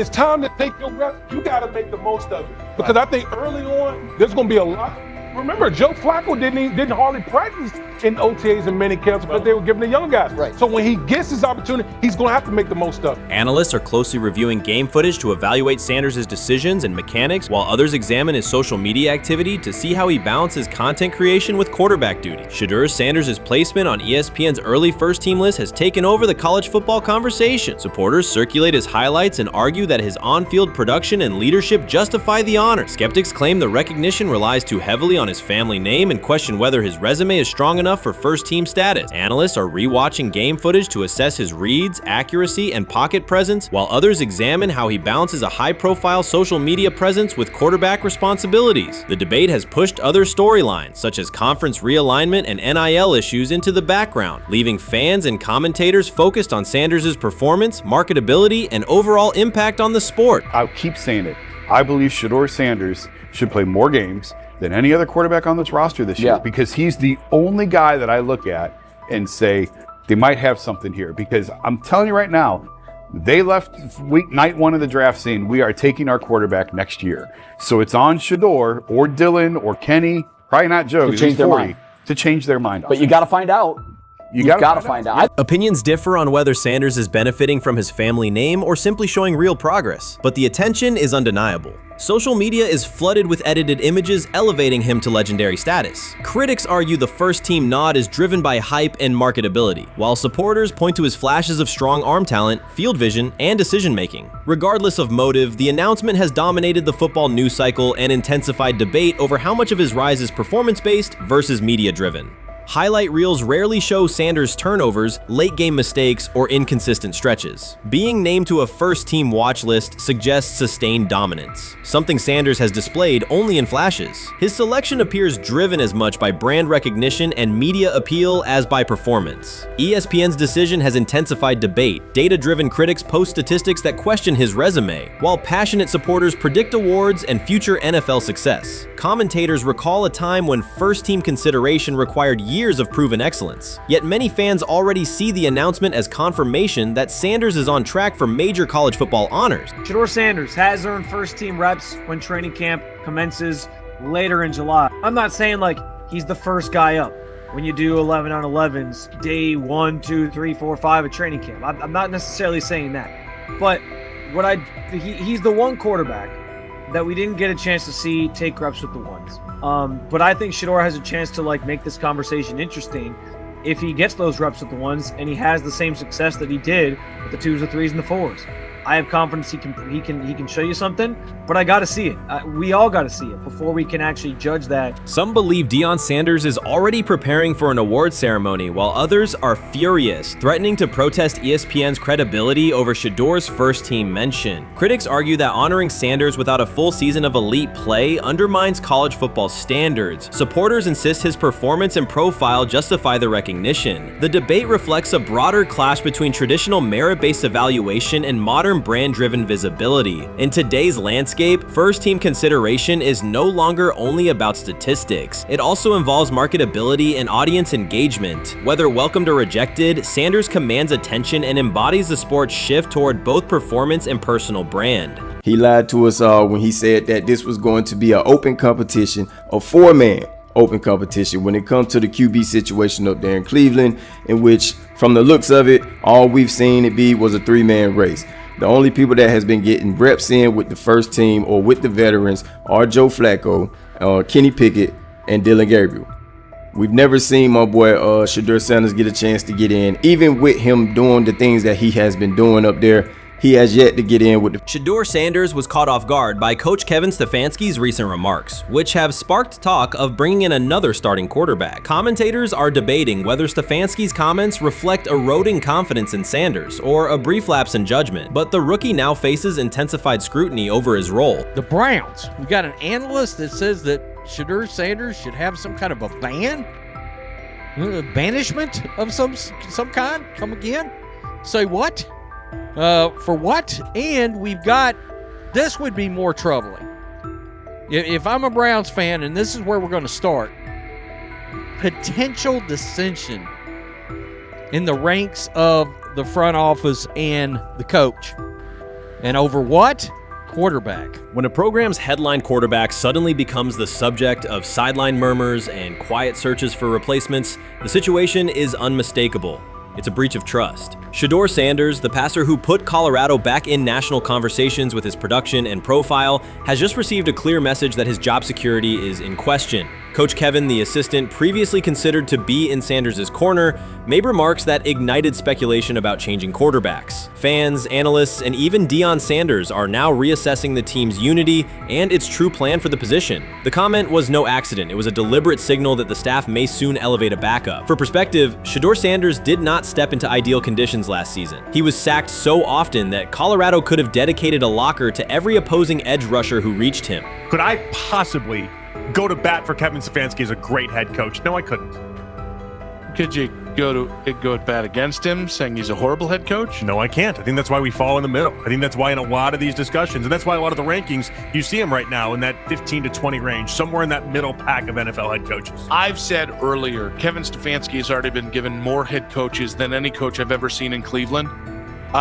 it's time to take your reps, you got to make the most of it. Because I think early on, there's going to be a lot. Remember, Joe Flacco didn't hardly practice in OTAs and mini camps because they were giving the young guys. Right. So when he gets his opportunity, he's going to have to make the most of it. Analysts are closely reviewing game footage to evaluate Sanders' decisions and mechanics, while others examine his social media activity to see how he balances content creation with quarterback duty. Shedeur Sanders' placement on ESPN's early first-team list has taken over the college football conversation. Supporters circulate his highlights and argue that his on-field production and leadership justify the honor. Skeptics claim the recognition relies too heavily on his family name and question whether his resume is strong enough for first-team status. Analysts are rewatching game footage to assess his reads, accuracy, and pocket presence, while others examine how he balances a high-profile social media presence with quarterback responsibilities. The debate has pushed other storylines, such as conference realignment and NIL issues, into the background, leaving fans and commentators focused on Sanders' performance, marketability, and overall impact on the sport. I'll keep saying it. I believe Shedeur Sanders should play more games than any other quarterback on this roster this year, because he's the only guy that I look at and say they might have something here. Because I'm telling you right now, they left night one of the draft saying we are taking our quarterback next year. So it's on Shedeur or Dylan or Kenny, probably not Joe, to change their mind. To change their mind. But you got to find out. You've got to find out. Opinions differ on whether Sanders is benefiting from his family name or simply showing real progress, but the attention is undeniable. Social media is flooded with edited images elevating him to legendary status. Critics argue the first-team nod is driven by hype and marketability, while supporters point to his flashes of strong arm talent, field vision, and decision-making. Regardless of motive, the announcement has dominated the football news cycle and intensified debate over how much of his rise is performance-based versus media-driven. Highlight reels rarely show Sanders' turnovers, late-game mistakes, or inconsistent stretches. Being named to a first-team watch list suggests sustained dominance, something Sanders has displayed only in flashes. His selection appears driven as much by brand recognition and media appeal as by performance. ESPN's decision has intensified debate. Data-driven critics post statistics that question his resume, while passionate supporters predict awards and future NFL success. Commentators recall a time when first-team consideration required years of proven excellence. Yet many fans already see the announcement as confirmation that Sanders is on track for major college football honors. Shedeur Sanders has earned first-team reps when training camp commences later in July. I'm not saying like he's the first guy up when you do 11 on 11s, day 1, 2, 3, 4, 5 at training camp. I'm not necessarily saying that. But he's the one quarterback that we didn't get a chance to see take reps with the ones. But I think Shedeur has a chance to like make this conversation interesting if he gets those reps with the ones and he has the same success that he did with the 2s, the 3s, and the 4s. I have confidence he can show you something, but I got to see it. We all got to see it before we can actually judge that. Some believe Deion Sanders is already preparing for an award ceremony, while others are furious, threatening to protest ESPN's credibility over Shedeur's first-team mention. Critics argue that honoring Sanders without a full season of elite play undermines college football standards. Supporters insist his performance and profile justify the recognition. The debate reflects a broader clash between traditional merit-based evaluation and modern brand-driven visibility. In today's landscape, first-team consideration is no longer only about statistics. It also involves marketability and audience engagement. Whether welcomed or rejected, Sanders commands attention and embodies the sport's shift toward both performance and personal brand. He lied to us all when he said that this was going to be an open competition, a four-man open competition when it comes to the QB situation up there in Cleveland, in which, from the looks of it, all we've seen it be was a three-man race. The only people that has been getting reps in with the first team or with the veterans are Joe Flacco, Kenny Pickett, and Dylan Gabriel. We've never seen my boy Shedeur Sanders get a chance to get in. Even with him doing the things that he has been doing up there, he has yet to get in with the... Shedeur Sanders was caught off guard by Coach Kevin Stefanski's recent remarks, which have sparked talk of bringing in another starting quarterback. Commentators are debating whether Stefanski's comments reflect eroding confidence in Sanders or a brief lapse in judgment, but the rookie now faces intensified scrutiny over his role. The Browns, we got an analyst that says that Shedeur Sanders should have some kind of a ban? Banishment of some kind? Come again? Say what? For what? And we've got, this would be more troubling. If I'm a Browns fan, and this is where we're going to start, potential dissension in the ranks of the front office and the coach. And over what? Quarterback. When a program's headline quarterback suddenly becomes the subject of sideline murmurs and quiet searches for replacements, the situation is unmistakable. It's a breach of trust. Shedeur Sanders, the passer who put Colorado back in national conversations with his production and profile, has just received a clear message that his job security is in question. Coach Kevin, the assistant previously considered to be in Sanders' corner, made remarks that ignited speculation about changing quarterbacks. Fans, analysts, and even Deion Sanders are now reassessing the team's unity and its true plan for the position. The comment was no accident. It was a deliberate signal that the staff may soon elevate a backup. For perspective, Shedeur Sanders did not step into ideal conditions last season. He was sacked so often that Colorado could have dedicated a locker to every opposing edge rusher who reached him. Could I possibly go to bat for Kevin Stefanski as a great head coach? No, I couldn't. Could you go at bat against him, saying he's a horrible head coach? No, I can't. I think that's why we fall in the middle. I think that's why in a lot of these discussions, and that's why a lot of the rankings, you see him right now in that 15 to 20 range, somewhere in that middle pack of NFL head coaches. I've said earlier, Kevin Stefanski has already been given more head coaches than any coach I've ever seen in Cleveland.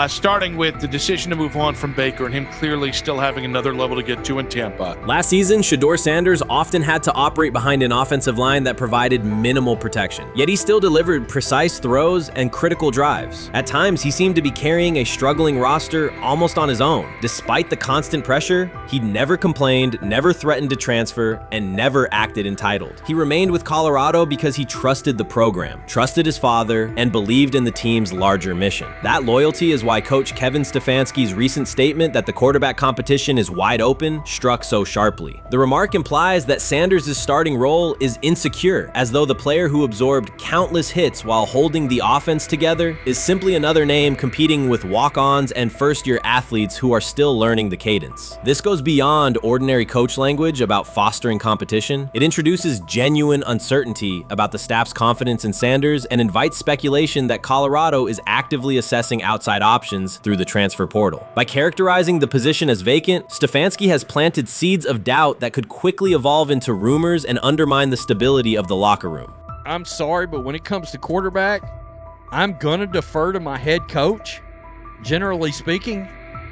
starting with the decision to move on from Baker and him clearly still having another level to get to in Tampa. Last season, Shedeur Sanders often had to operate behind an offensive line that provided minimal protection, yet he still delivered precise throws and critical drives. At times, he seemed to be carrying a struggling roster almost on his own. Despite the constant pressure, he never complained, never threatened to transfer, and never acted entitled. He remained with Colorado because he trusted the program, trusted his father, and believed in the team's larger mission. That loyalty is why Coach Kevin Stefanski's recent statement that the quarterback competition is wide open struck so sharply. The remark implies that Sanders' starting role is insecure, as though the player who absorbed countless hits while holding the offense together is simply another name competing with walk-ons and first-year athletes who are still learning the cadence. This goes beyond ordinary coach language about fostering competition. It introduces genuine uncertainty about the staff's confidence in Sanders and invites speculation that Colorado is actively assessing outside options through the transfer portal. By characterizing the position as vacant, Stefanski has planted seeds of doubt that could quickly evolve into rumors and undermine the stability of the locker room. I'm sorry, but when it comes to quarterback, I'm gonna defer to my head coach, generally speaking,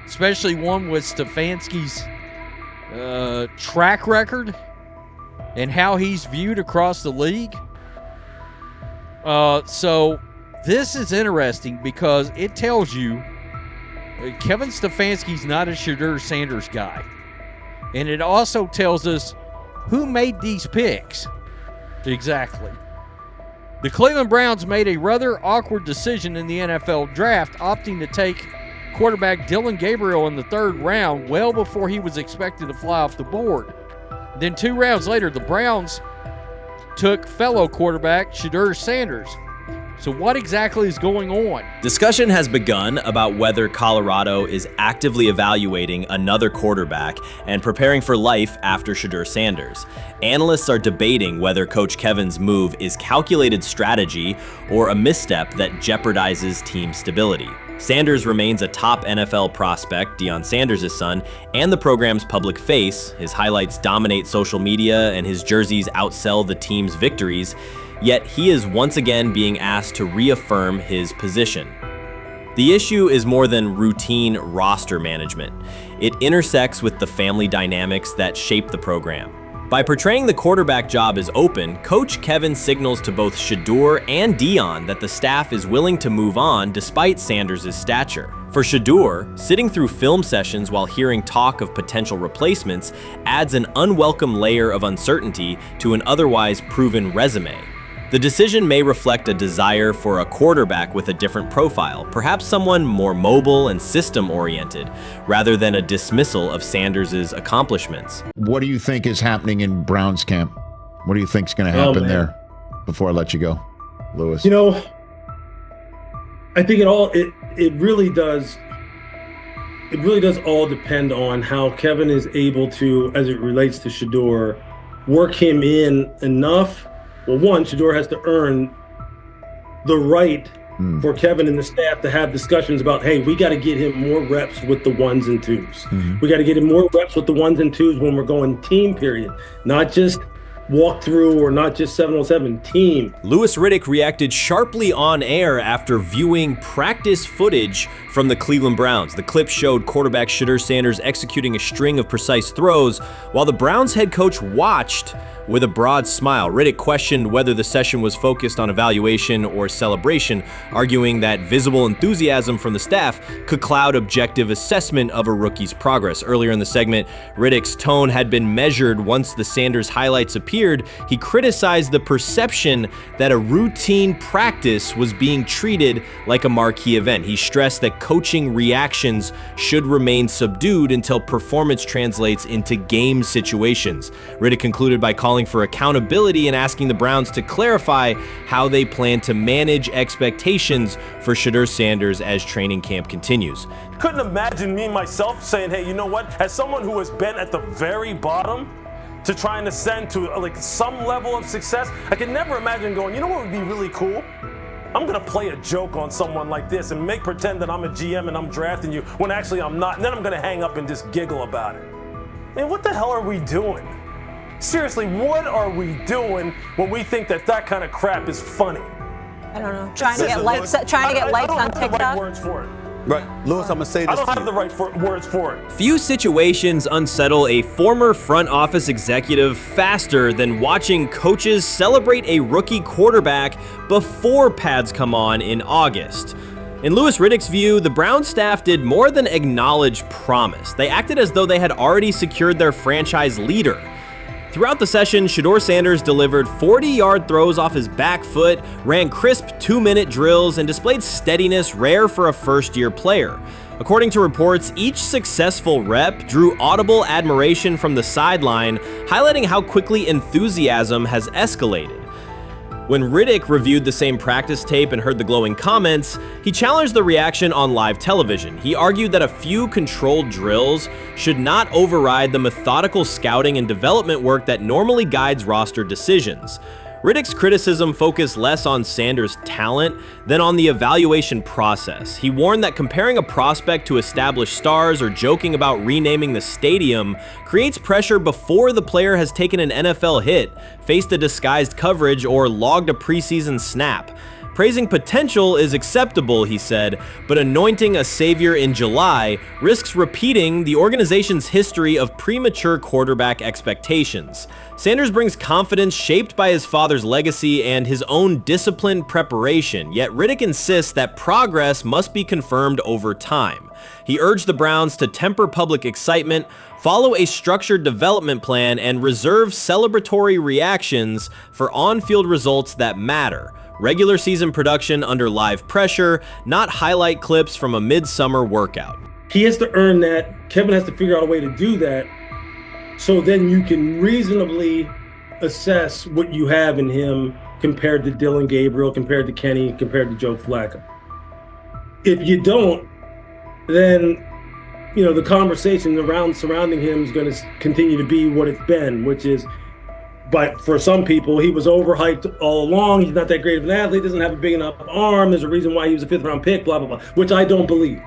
especially one with Stefanski's track record and how he's viewed across the league. So this is interesting because it tells you Kevin Stefanski's not a Shedeur Sanders guy. And it also tells us who made these picks. Exactly. The Cleveland Browns made a rather awkward decision in the NFL draft, opting to take quarterback Dylan Gabriel in the 3rd round well before he was expected to fly off the board. Then 2 rounds later, the Browns took fellow quarterback Shedeur Sanders. So what exactly is going on? Discussion has begun about whether Colorado is actively evaluating another quarterback and preparing for life after Shedeur Sanders. Analysts are debating whether Coach Kevin's move is calculated strategy or a misstep that jeopardizes team stability. Sanders remains a top NFL prospect, Deion Sanders' son, and the program's public face. His highlights dominate social media and his jerseys outsell the team's victories. Yet he is once again being asked to reaffirm his position. The issue is more than routine roster management. It intersects with the family dynamics that shape the program. By portraying the quarterback job as open, Coach Kevin signals to both Shedeur and Deion that the staff is willing to move on despite Sanders' stature. For Shedeur, sitting through film sessions while hearing talk of potential replacements adds an unwelcome layer of uncertainty to an otherwise proven resume. The decision may reflect a desire for a quarterback with a different profile, perhaps someone more mobile and system-oriented, rather than a dismissal of Sanders' accomplishments. What do you think is happening in Browns camp? What do you think is going to happen there? Before I let you go, Lewis. You know, I think it really does all depend on how Kevin is able to, as it relates to Shedeur, work him in enough. Well, one, Shedeur has to earn the right for Kevin and the staff to have discussions about, hey, we got to get him more reps with the 1s and 2s. We got to get him more reps with the 1s and 2s when we're going team period, not just walk through or not just 7-on-7 team. Louis Riddick reacted sharply on air after viewing practice footage from the Cleveland Browns. The clip showed quarterback Shedeur Sanders executing a string of precise throws while the Browns head coach watched with a broad smile. Riddick questioned whether the session was focused on evaluation or celebration, arguing that visible enthusiasm from the staff could cloud objective assessment of a rookie's progress. Earlier in the segment, Riddick's tone had been measured once the Sanders highlights appeared. He criticized the perception that a routine practice was being treated like a marquee event. He stressed that coaching reactions should remain subdued until performance translates into game situations. Riddick concluded by calling for accountability and asking the Browns to clarify how they plan to manage expectations for Shedeur Sanders as training camp continues. Couldn't imagine me myself saying, hey, you know what, as someone who has been at the very bottom to try and ascend to like some level of success, I could never imagine going, you know what would be really cool? I'm gonna play a joke on someone like this and make pretend that I'm a GM and I'm drafting you when actually I'm not, and then I'm gonna hang up and just giggle about it. Man, what the hell are we doing? Seriously, what are we doing when we think that that kind of crap is funny? I don't know. Trying to get likes on TikTok. I don't have the right words for it. Right. Lewis, I'm going to say this. I don't have the right words for it. Few situations unsettle a former front office executive faster than watching coaches celebrate a rookie quarterback before pads come on in August. In Louis Riddick's view, the Browns staff did more than acknowledge promise. They acted as though they had already secured their franchise leader. Throughout the session, Shedeur Sanders delivered 40-yard throws off his back foot, ran crisp 2-minute drills, and displayed steadiness rare for a first-year player. According to reports, each successful rep drew audible admiration from the sideline, highlighting how quickly enthusiasm has escalated. When Riddick reviewed the same practice tape and heard the glowing comments, he challenged the reaction on live television. He argued that a few controlled drills should not override the methodical scouting and development work that normally guides roster decisions. Riddick's criticism focused less on Sanders' talent than on the evaluation process. He warned that comparing a prospect to established stars or joking about renaming the stadium creates pressure before the player has taken an NFL hit, faced a disguised coverage, or logged a preseason snap. Praising potential is acceptable, he said, but anointing a savior in July risks repeating the organization's history of premature quarterback expectations. Sanders brings confidence shaped by his father's legacy and his own disciplined preparation, yet Riddick insists that progress must be confirmed over time. He urged the Browns to temper public excitement, follow a structured development plan, and reserve celebratory reactions for on-field results that matter. Regular season production under live pressure, not highlight clips from a midsummer workout. He has to earn that. Kevin has to figure out a way to do that. So then you can reasonably assess what you have in him compared to Dylan Gabriel, compared to Kenny, compared to Joe Flacco. If you don't, then the conversation surrounding him is going to continue to be what it's been, which is, but for some people, he was overhyped all along. He's not that great of an athlete, doesn't have a big enough arm. There's a reason why he was a 5th-round pick, blah, blah, blah, which I don't believe.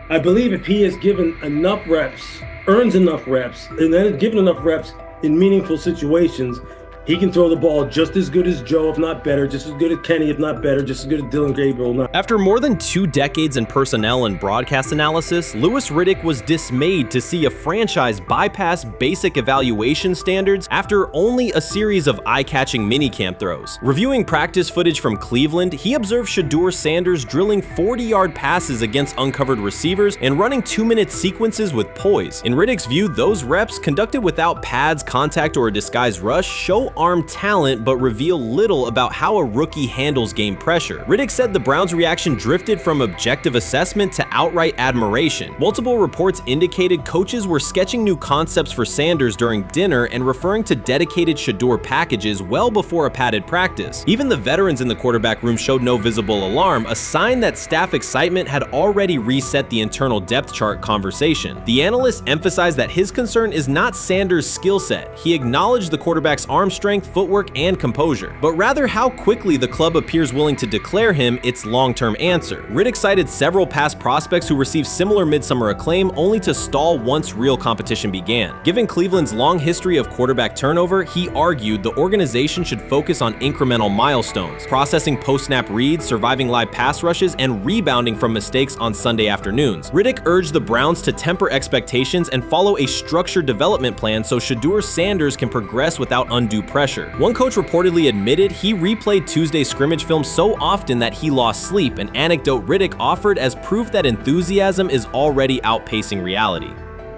I believe if he is given enough reps, earns enough reps, and then is given enough reps in meaningful situations, he can throw the ball just as good as Joe, if not better, just as good as Kenny, if not better, just as good as Dylan Gabriel. After more than 2 decades in personnel and broadcast analysis, Louis Riddick was dismayed to see a franchise bypass basic evaluation standards after only a series of eye-catching minicamp throws. Reviewing practice footage from Cleveland, he observed Shedeur Sanders drilling 40-yard passes against uncovered receivers and running 2-minute sequences with poise. In Riddick's view, those reps, conducted without pads, contact, or a disguised rush, show arm talent but reveal little about how a rookie handles game pressure. Riddick said the Browns' reaction drifted from objective assessment to outright admiration. Multiple reports indicated coaches were sketching new concepts for Sanders during dinner and referring to dedicated Shedeur packages well before a padded practice. Even the veterans in the quarterback room showed no visible alarm, a sign that staff excitement had already reset the internal depth chart conversation. The analyst emphasized that his concern is not Sanders' skill set. He acknowledged the quarterback's arm strength, footwork, and composure, but rather how quickly the club appears willing to declare him its long-term answer. Riddick cited several past prospects who received similar midsummer acclaim only to stall once real competition began. Given Cleveland's long history of quarterback turnover, he argued the organization should focus on incremental milestones, processing post-snap reads, surviving live pass rushes, and rebounding from mistakes on Sunday afternoons. Riddick urged the Browns to temper expectations and follow a structured development plan so Shedeur Sanders can progress without undue pressure. One coach reportedly admitted he replayed Tuesday's scrimmage film so often that he lost sleep, an anecdote Riddick offered as proof that enthusiasm is already outpacing reality.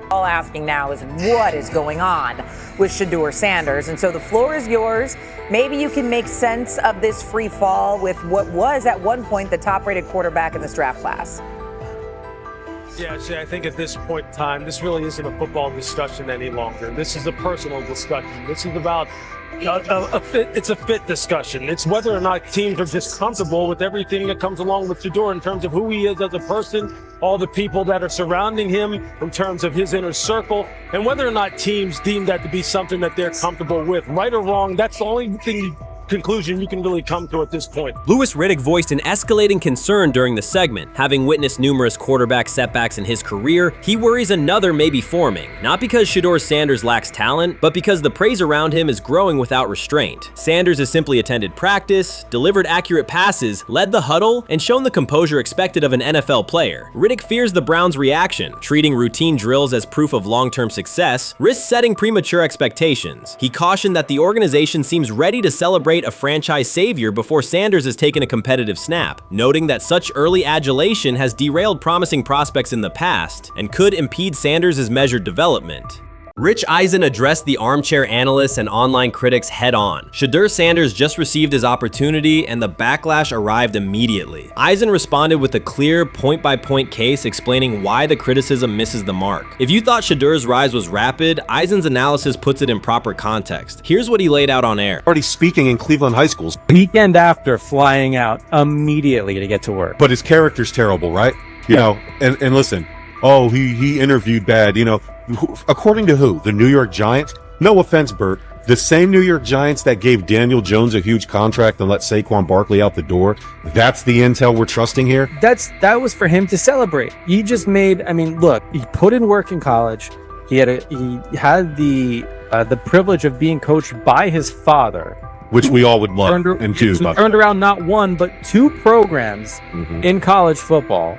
All asking now is what is going on with Shedeur Sanders, and so the floor is yours. Maybe you can make sense of this free fall with what was at one point the top-rated quarterback in this draft class. Yeah, see, I think at this point in time, this really isn't a football discussion any longer. This is a personal discussion. This is about it's a fit discussion. It's whether or not teams are just comfortable with everything that comes along with Shedeur in terms of who he is as a person, all the people that are surrounding him in terms of his inner circle, and whether or not teams deem that to be something that they're comfortable with. Right or wrong, that's the only thing you conclusion you can really come to at this point. Louis Riddick voiced an escalating concern during the segment. Having witnessed numerous quarterback setbacks in his career, he worries another may be forming, not because Shedeur Sanders lacks talent, but because the praise around him is growing without restraint. Sanders has simply attended practice, delivered accurate passes, led the huddle, and shown the composure expected of an NFL player. Riddick fears the Browns' reaction, treating routine drills as proof of long-term success, risks setting premature expectations. He cautioned that the organization seems ready to celebrate a franchise savior before Sanders has taken a competitive snap, noting that such early adulation has derailed promising prospects in the past and could impede Sanders' measured development. Rich Eisen addressed the armchair analysts and online critics head-on. Shedeur Sanders just received his opportunity, and the backlash arrived immediately. Eisen responded with a clear, point-by-point case explaining why the criticism misses the mark. If you thought Shedeur's rise was rapid, Eisen's analysis puts it in proper context. Here's what he laid out on air. Already speaking in Cleveland high schools. Weekend after, flying out immediately to get to work. But his character's terrible, right? You know, and listen, oh, he interviewed bad, you know. According to who? The New York Giants? No offense, Bert. The same New York Giants that gave Daniel Jones a huge contract and let Saquon Barkley out the door. That's the intel we're trusting here? That was for him to celebrate. He just made, I mean, look, he put in work in college. He had the privilege of being coached by his father. Which we all would love and do. Turned around not one, but two programs in college football.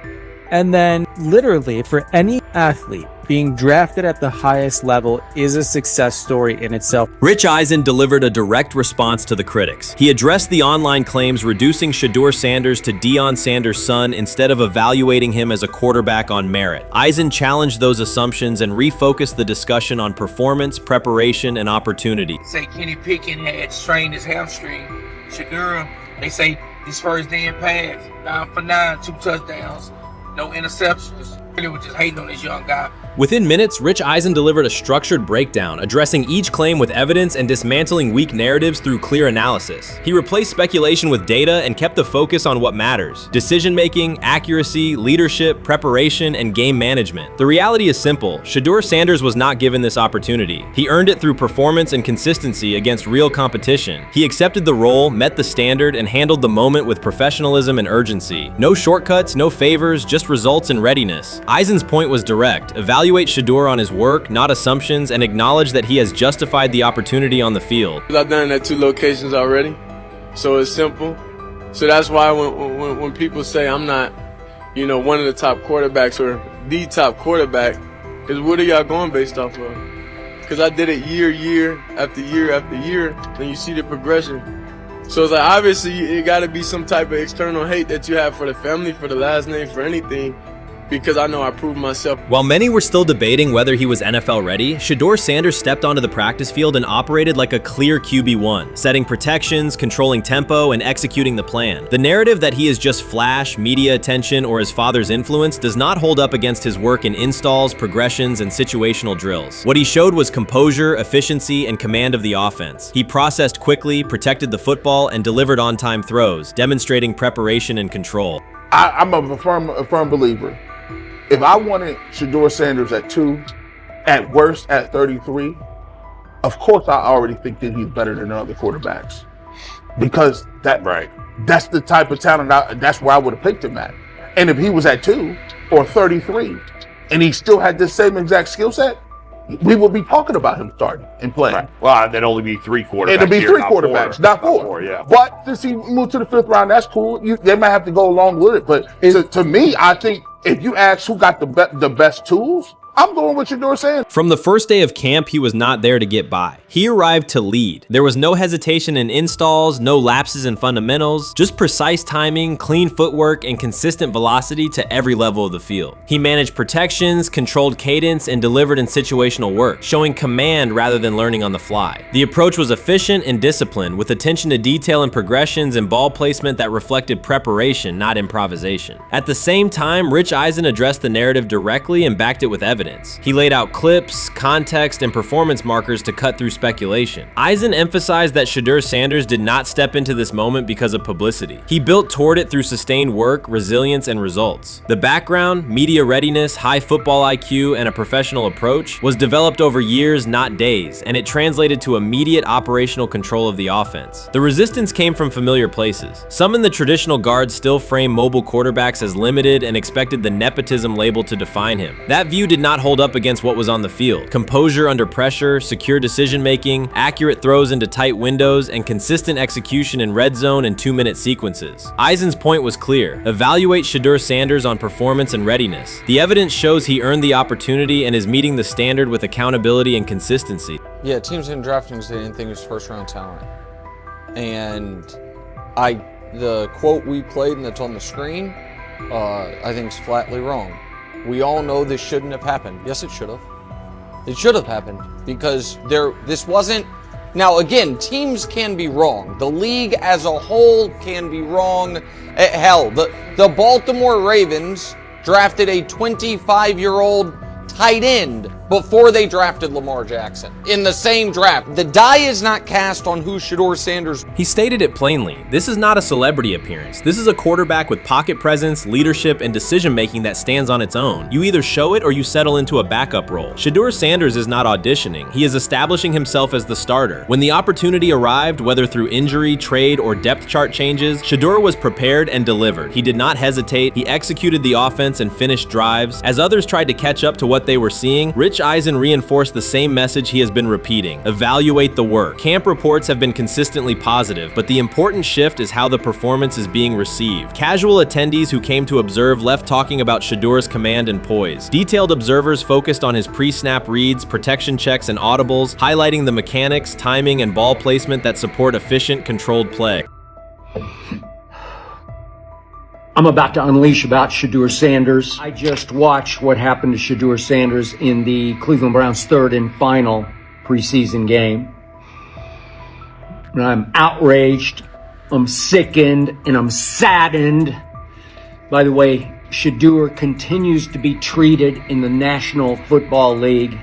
And then literally for any athlete, being drafted at the highest level is a success story in itself. Rich Eisen delivered a direct response to the critics. He addressed the online claims reducing Shedeur Sanders to Deion Sanders' son instead of evaluating him as a quarterback on merit. Eisen challenged those assumptions and refocused the discussion on performance, preparation, and opportunity. Say Kenny Pickett had strained his hamstring. Shedeur, they say his first day in pass, 9 for 9, 2 touchdowns, no interceptions. They were just hating on this young guy. Within minutes, Rich Eisen delivered a structured breakdown, addressing each claim with evidence and dismantling weak narratives through clear analysis. He replaced speculation with data and kept the focus on what matters: decision-making, accuracy, leadership, preparation, and game management. The reality is simple. Shedeur Sanders was not given this opportunity. He earned it through performance and consistency against real competition. He accepted the role, met the standard, and handled the moment with professionalism and urgency. No shortcuts, no favors, just results and readiness. Eisen's point was direct. Evaluate Shedeur on his work, not assumptions, and acknowledge that he has justified the opportunity on the field. I've done it at 2 locations already, so it's simple. So that's why when people say I'm not, you know, one of the top quarterbacks or the top quarterback, because what are y'all going based off of? Because I did it year after year after year, and you see the progression. So it's like, obviously, it got to be some type of external hate that you have for the family, for the last name, for anything. Because I know I proved myself. While many were still debating whether he was NFL ready, Shedeur Sanders stepped onto the practice field and operated like a clear QB1, setting protections, controlling tempo, and executing the plan. The narrative that he is just flash, media attention, or his father's influence does not hold up against his work in installs, progressions, and situational drills. What he showed was composure, efficiency, and command of the offense. He processed quickly, protected the football, and delivered on-time throws, demonstrating preparation and control. I'm a firm believer. If I wanted Shedeur Sanders at 2, at worst at 33, of course I already think that he's better than other quarterbacks. Because that's the type of talent, that's where I would have picked him at. And if he was at 2 or 33, and he still had this same exact skill set, we would be talking about him starting and playing. Right. Well, there'd only be 3 quarterbacks. It'd be 3 quarterbacks, not 4. 4, yeah. But since he moved to the 5th round, that's cool. They might have to go along with it. But to me, I think if you ask who got the best tools, I'm going with Shedeur Sanders. From the first day of camp, he was not there to get by. He arrived to lead. There was no hesitation in installs, no lapses in fundamentals, just precise timing, clean footwork, and consistent velocity to every level of the field. He managed protections, controlled cadence, and delivered in situational work, showing command rather than learning on the fly. The approach was efficient and disciplined, with attention to detail and progressions and ball placement that reflected preparation, not improvisation. At the same time, Rich Eisen addressed the narrative directly and backed it with evidence. evidence. He laid out clips, context, and performance markers to cut through speculation. Eisen emphasized that Shedeur Sanders did not step into this moment because of publicity. He built toward it through sustained work, resilience, and results. The background, media readiness, high football IQ, and a professional approach was developed over years, not days, and it translated to immediate operational control of the offense. The resistance came from familiar places. Some in the traditional guard still frame mobile quarterbacks as limited and expected the nepotism label to define him. That view did not hold up against what was on the field. Composure under pressure, secure decision-making, accurate throws into tight windows, and consistent execution in red zone and 2-minute sequences. Eisen's point was clear. Evaluate Shedeur Sanders on performance and readiness. The evidence shows he earned the opportunity and is meeting the standard with accountability and consistency. Yeah, teams didn't draft him because they didn't think he was first-round talent. And the quote we played and that's on the screen, I think is flatly wrong. We all know this shouldn't have happened. Yes, it should have. It should have happened because this wasn't. Now, again, teams can be wrong. The league as a whole can be wrong. Hell, the Baltimore Ravens drafted a 25-year-old tight end before they drafted Lamar Jackson in the same draft. The die is not cast on who Shedeur Sanders. He stated it plainly. This is not a celebrity appearance. This is a quarterback with pocket presence, leadership, and decision-making that stands on its own. You either show it or you settle into a backup role. Shedeur Sanders is not auditioning. He is establishing himself as the starter. When the opportunity arrived, whether through injury, trade, or depth chart changes, Shedeur was prepared and delivered. He did not hesitate. He executed the offense and finished drives. As others tried to catch up to what they were seeing, Rich Eisen reinforced the same message he has been repeating: evaluate the work. Camp reports have been consistently positive, but the important shift is how the performance is being received. Casual attendees who came to observe left talking about Shedeur's command and poise. Detailed observers focused on his pre-snap reads, protection checks, and audibles, highlighting the mechanics, timing, and ball placement that support efficient, controlled play. I'm about to unleash about Shedeur Sanders. I just watched what happened to Shedeur Sanders in the Cleveland Browns' third and final preseason game. And I'm outraged, I'm sickened, and I'm saddened by the way Shedeur continues to be treated in the National Football League.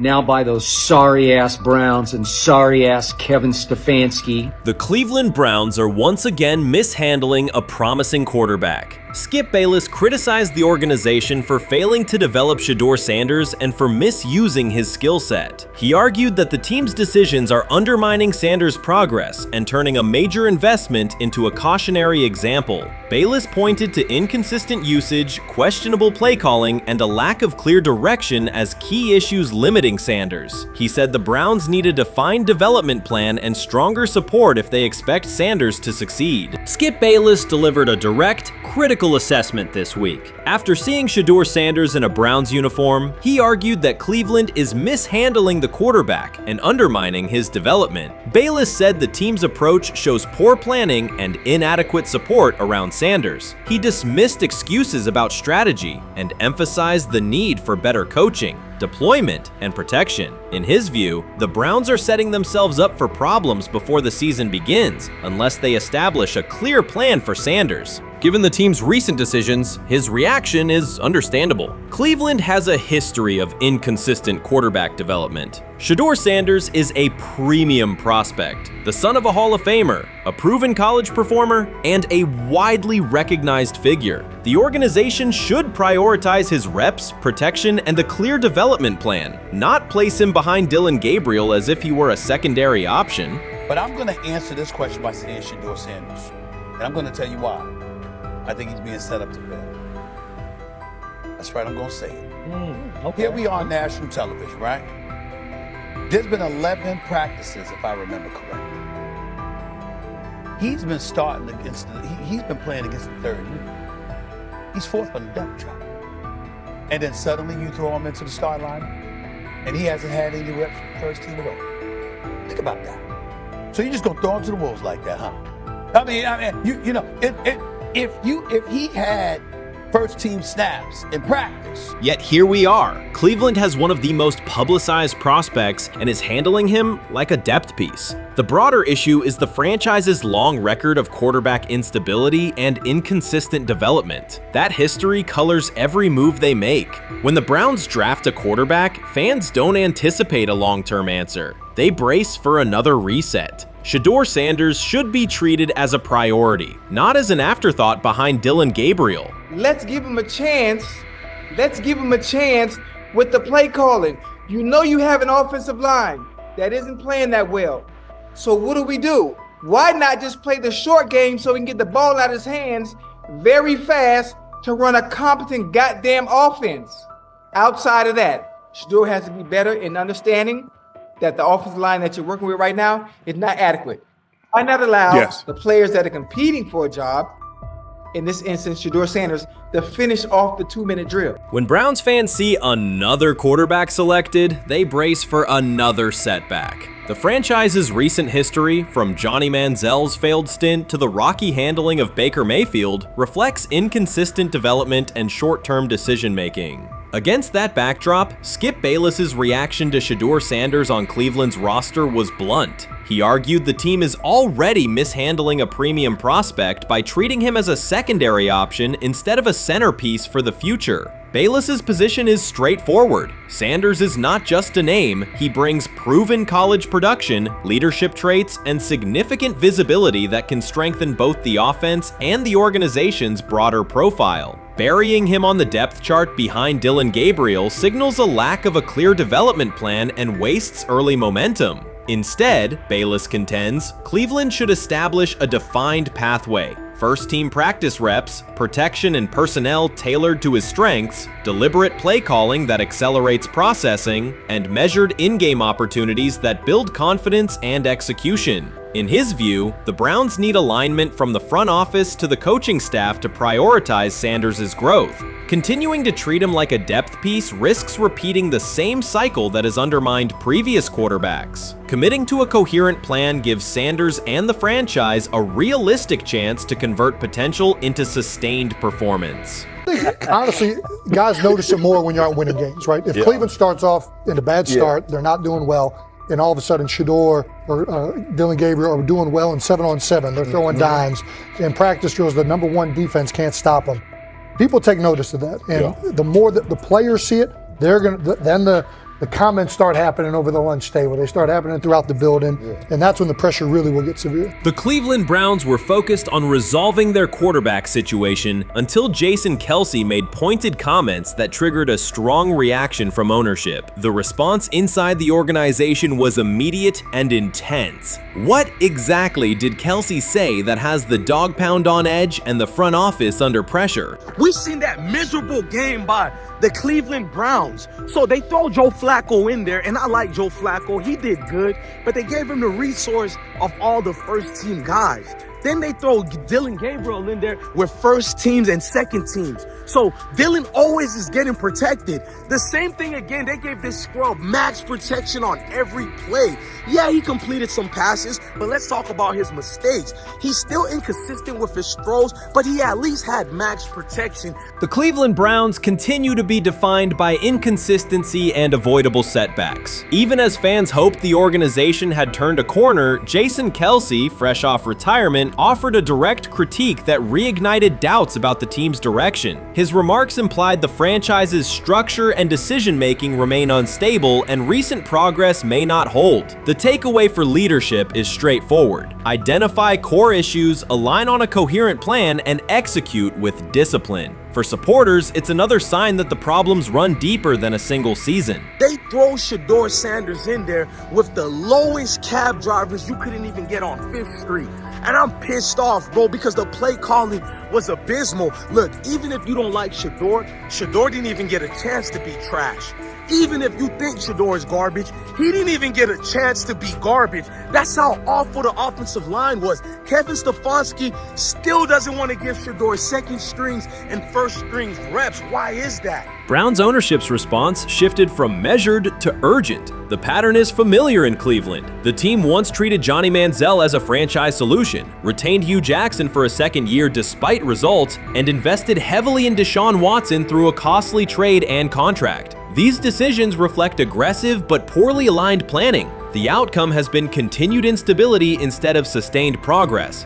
Now by those sorry-ass Browns and sorry-ass Kevin Stefanski. The Cleveland Browns are once again mishandling a promising quarterback. Skip Bayless criticized the organization for failing to develop Shedeur Sanders and for misusing his skill set. He argued that the team's decisions are undermining Sanders' progress and turning a major investment into a cautionary example. Bayless pointed to inconsistent usage, questionable play calling, and a lack of clear direction as key issues limiting Sanders. He said the Browns need a defined development plan and stronger support if they expect Sanders to succeed. Skip Bayless delivered a direct, critical assessment this week. After seeing Shedeur Sanders in a Browns uniform, he argued that Cleveland is mishandling the quarterback and undermining his development. Bayless said the team's approach shows poor planning and inadequate support around Sanders. He dismissed excuses about strategy and emphasized the need for better coaching, deployment, and protection. In his view, the Browns are setting themselves up for problems before the season begins unless they establish a clear plan for Sanders. Given the team's recent decisions, his reaction is understandable. Cleveland has a history of inconsistent quarterback development. Shedeur Sanders is a premium prospect, the son of a Hall of Famer, a proven college performer, and a widely recognized figure. The organization should prioritize his reps, protection, and a clear development plan, not place him behind Dylan Gabriel as if he were a secondary option. But I'm going to answer this question by saying Shedeur Sanders, and I'm going to tell you why. I think he's being set up to fail. That's right, I'm going to say it. Okay. Here we are on national television, right? There's been 11 practices, if I remember correctly. He's been starting against, he's been playing against the third unit. He's fourth on the depth chart. And then suddenly you throw him into the start line, and he hasn't had any reps for the first team at all. Think about that. So you're just going to throw him to the wolves like that, huh? I mean, you know, if he had first team snaps in practice. Yet here we are. Cleveland has one of the most publicized prospects and is handling him like a depth piece. The broader issue is the franchise's long record of quarterback instability and inconsistent development. That history colors every move they make. When the Browns draft a quarterback, fans don't anticipate a long-term answer. They brace for another reset. Shedeur Sanders should be treated as a priority, not as an afterthought behind Dillon Gabriel. Let's give him a chance. Let's give him a chance with the play calling. You know you have an offensive line that isn't playing that well. So what do? Why not just play the short game so he can get the ball out of his hands very fast to run a competent goddamn offense? Outside of that, Shedeur has to be better in understanding that the offensive line that you're working with right now is not adequate. Why not allow the players that are competing for a job, in this instance, Shedeur Sanders, to finish off the 2-minute drill? When Browns fans see another quarterback selected, they brace for another setback. The franchise's recent history, from Johnny Manziel's failed stint to the rocky handling of Baker Mayfield, reflects inconsistent development and short-term decision-making. Against that backdrop, Skip Bayless's reaction to Shedeur Sanders on Cleveland's roster was blunt. He argued the team is already mishandling a premium prospect by treating him as a secondary option instead of a centerpiece for the future. Bayless's position is straightforward. Sanders is not just a name, he brings proven college production, leadership traits, and significant visibility that can strengthen both the offense and the organization's broader profile. Burying him on the depth chart behind Dillon Gabriel signals a lack of a clear development plan and wastes early momentum. Instead, Bayless contends, Cleveland should establish a defined pathway. First-team practice reps, protection and personnel tailored to his strengths, deliberate play calling that accelerates processing, and measured in-game opportunities that build confidence and execution. In his view, the Browns need alignment from the front office to the coaching staff to prioritize Sanders' growth. Continuing to treat him like a depth piece risks repeating the same cycle that has undermined previous quarterbacks. Committing to a coherent plan gives Sanders and the franchise a realistic chance to convert potential into sustained performance. I think, honestly, guys notice it more when you're out winning games, right? If Cleveland starts off in a bad start, they're not doing well, and all of a sudden Shedeur or Dillon Gabriel are doing well in 7-on-7. They're throwing dimes. In practice drills, the number one defense can't stop them. People take notice of that. And the more that the players see it, they're going to, then the comments start happening over the lunch table. They start happening throughout the building, and that's when the pressure really will get severe. The Cleveland Browns were focused on resolving their quarterback situation until Jason Kelce made pointed comments that triggered a strong reaction from ownership. The response inside the organization was immediate and intense. What exactly did Kelce say that has the dog pound on edge and the front office under pressure? We've seen that miserable game by the Cleveland Browns. So they throw Joe Flacco in there, and I like Joe Flacco. He did good, but they gave him the resource of all the first-team guys. Then they throw Dillon Gabriel in there with first teams and second teams. So Dillon always is getting protected. The same thing again, they gave this scrub max protection on every play. Yeah, he completed some passes, but let's talk about his mistakes. He's still inconsistent with his throws, but he at least had max protection. The Cleveland Browns continue to be defined by inconsistency and avoidable setbacks. Even as fans hoped the organization had turned a corner, Jason Kelce, fresh off retirement, offered a direct critique that reignited doubts about the team's direction. His remarks implied the franchise's structure and decision-making remain unstable and recent progress may not hold. The takeaway for leadership is straightforward. Identify core issues, align on a coherent plan, and execute with discipline. For supporters, it's another sign that the problems run deeper than a single season. They throw Shedeur Sanders in there with the lowest cab drivers you couldn't even get on 5th Street. And I'm pissed off, bro, because the play calling was abysmal. Look, even if you don't like Shedeur didn't even get a chance to be trash. even if you think Shedeur is garbage, he didn't even get a chance to be garbage. That's how awful the offensive line was. Kevin Stefanski still doesn't want to give Shedeur second strings and first strings reps. Why is that? Browns ownership's response shifted from measured to urgent. The pattern is familiar in Cleveland. The team once treated Johnny Manziel as a franchise solution, retained Hugh Jackson for a second year despite results, and invested heavily in Deshaun Watson through a costly trade and contract. These decisions reflect aggressive but poorly aligned planning. The outcome has been continued instability instead of sustained progress.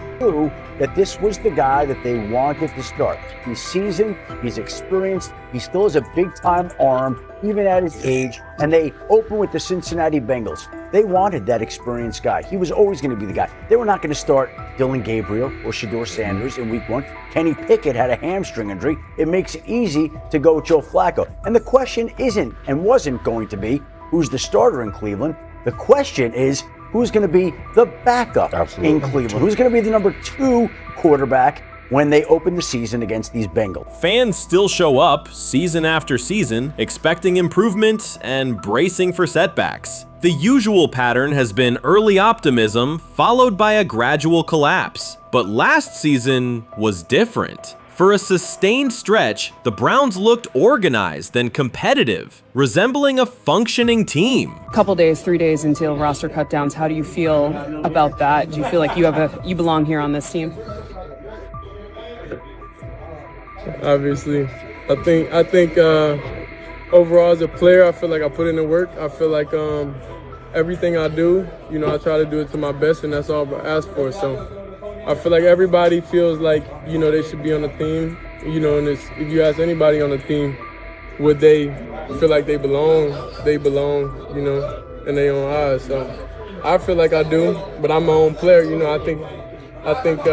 That this was the guy that they wanted to start. He's seasoned, he's experienced, he still has a big-time arm, even at his age, and they open with the Cincinnati Bengals. They wanted that experienced guy. He was always going to be the guy. They were not going to start Dylan Gabriel or Shedeur Sanders in week 1. Kenny Pickett had a hamstring injury. It makes it easy to go with Joe Flacco. And the question isn't and wasn't going to be who's the starter in Cleveland. The question is, who's going to be the backup in Cleveland? Who's going to be the number 2 quarterback when they open the season against these Bengals? Fans still show up season after season, expecting improvement and bracing for setbacks. The usual pattern has been early optimism followed by a gradual collapse. But last season was different. For a sustained stretch, the Browns looked organized and competitive, resembling a functioning team. Couple days, 3 days until roster cutdowns. How do you feel about that? Do you feel like you belong here on this team? Obviously, I think overall as a player, I feel like I put in the work. I feel like everything I do, I try to do it to my best, and that's all I ask for. So I feel like everybody feels like, they should be on the team, and if you ask anybody on the team, would they feel like they belong, in their own eyes. So I feel like I do, but I'm my own player, I think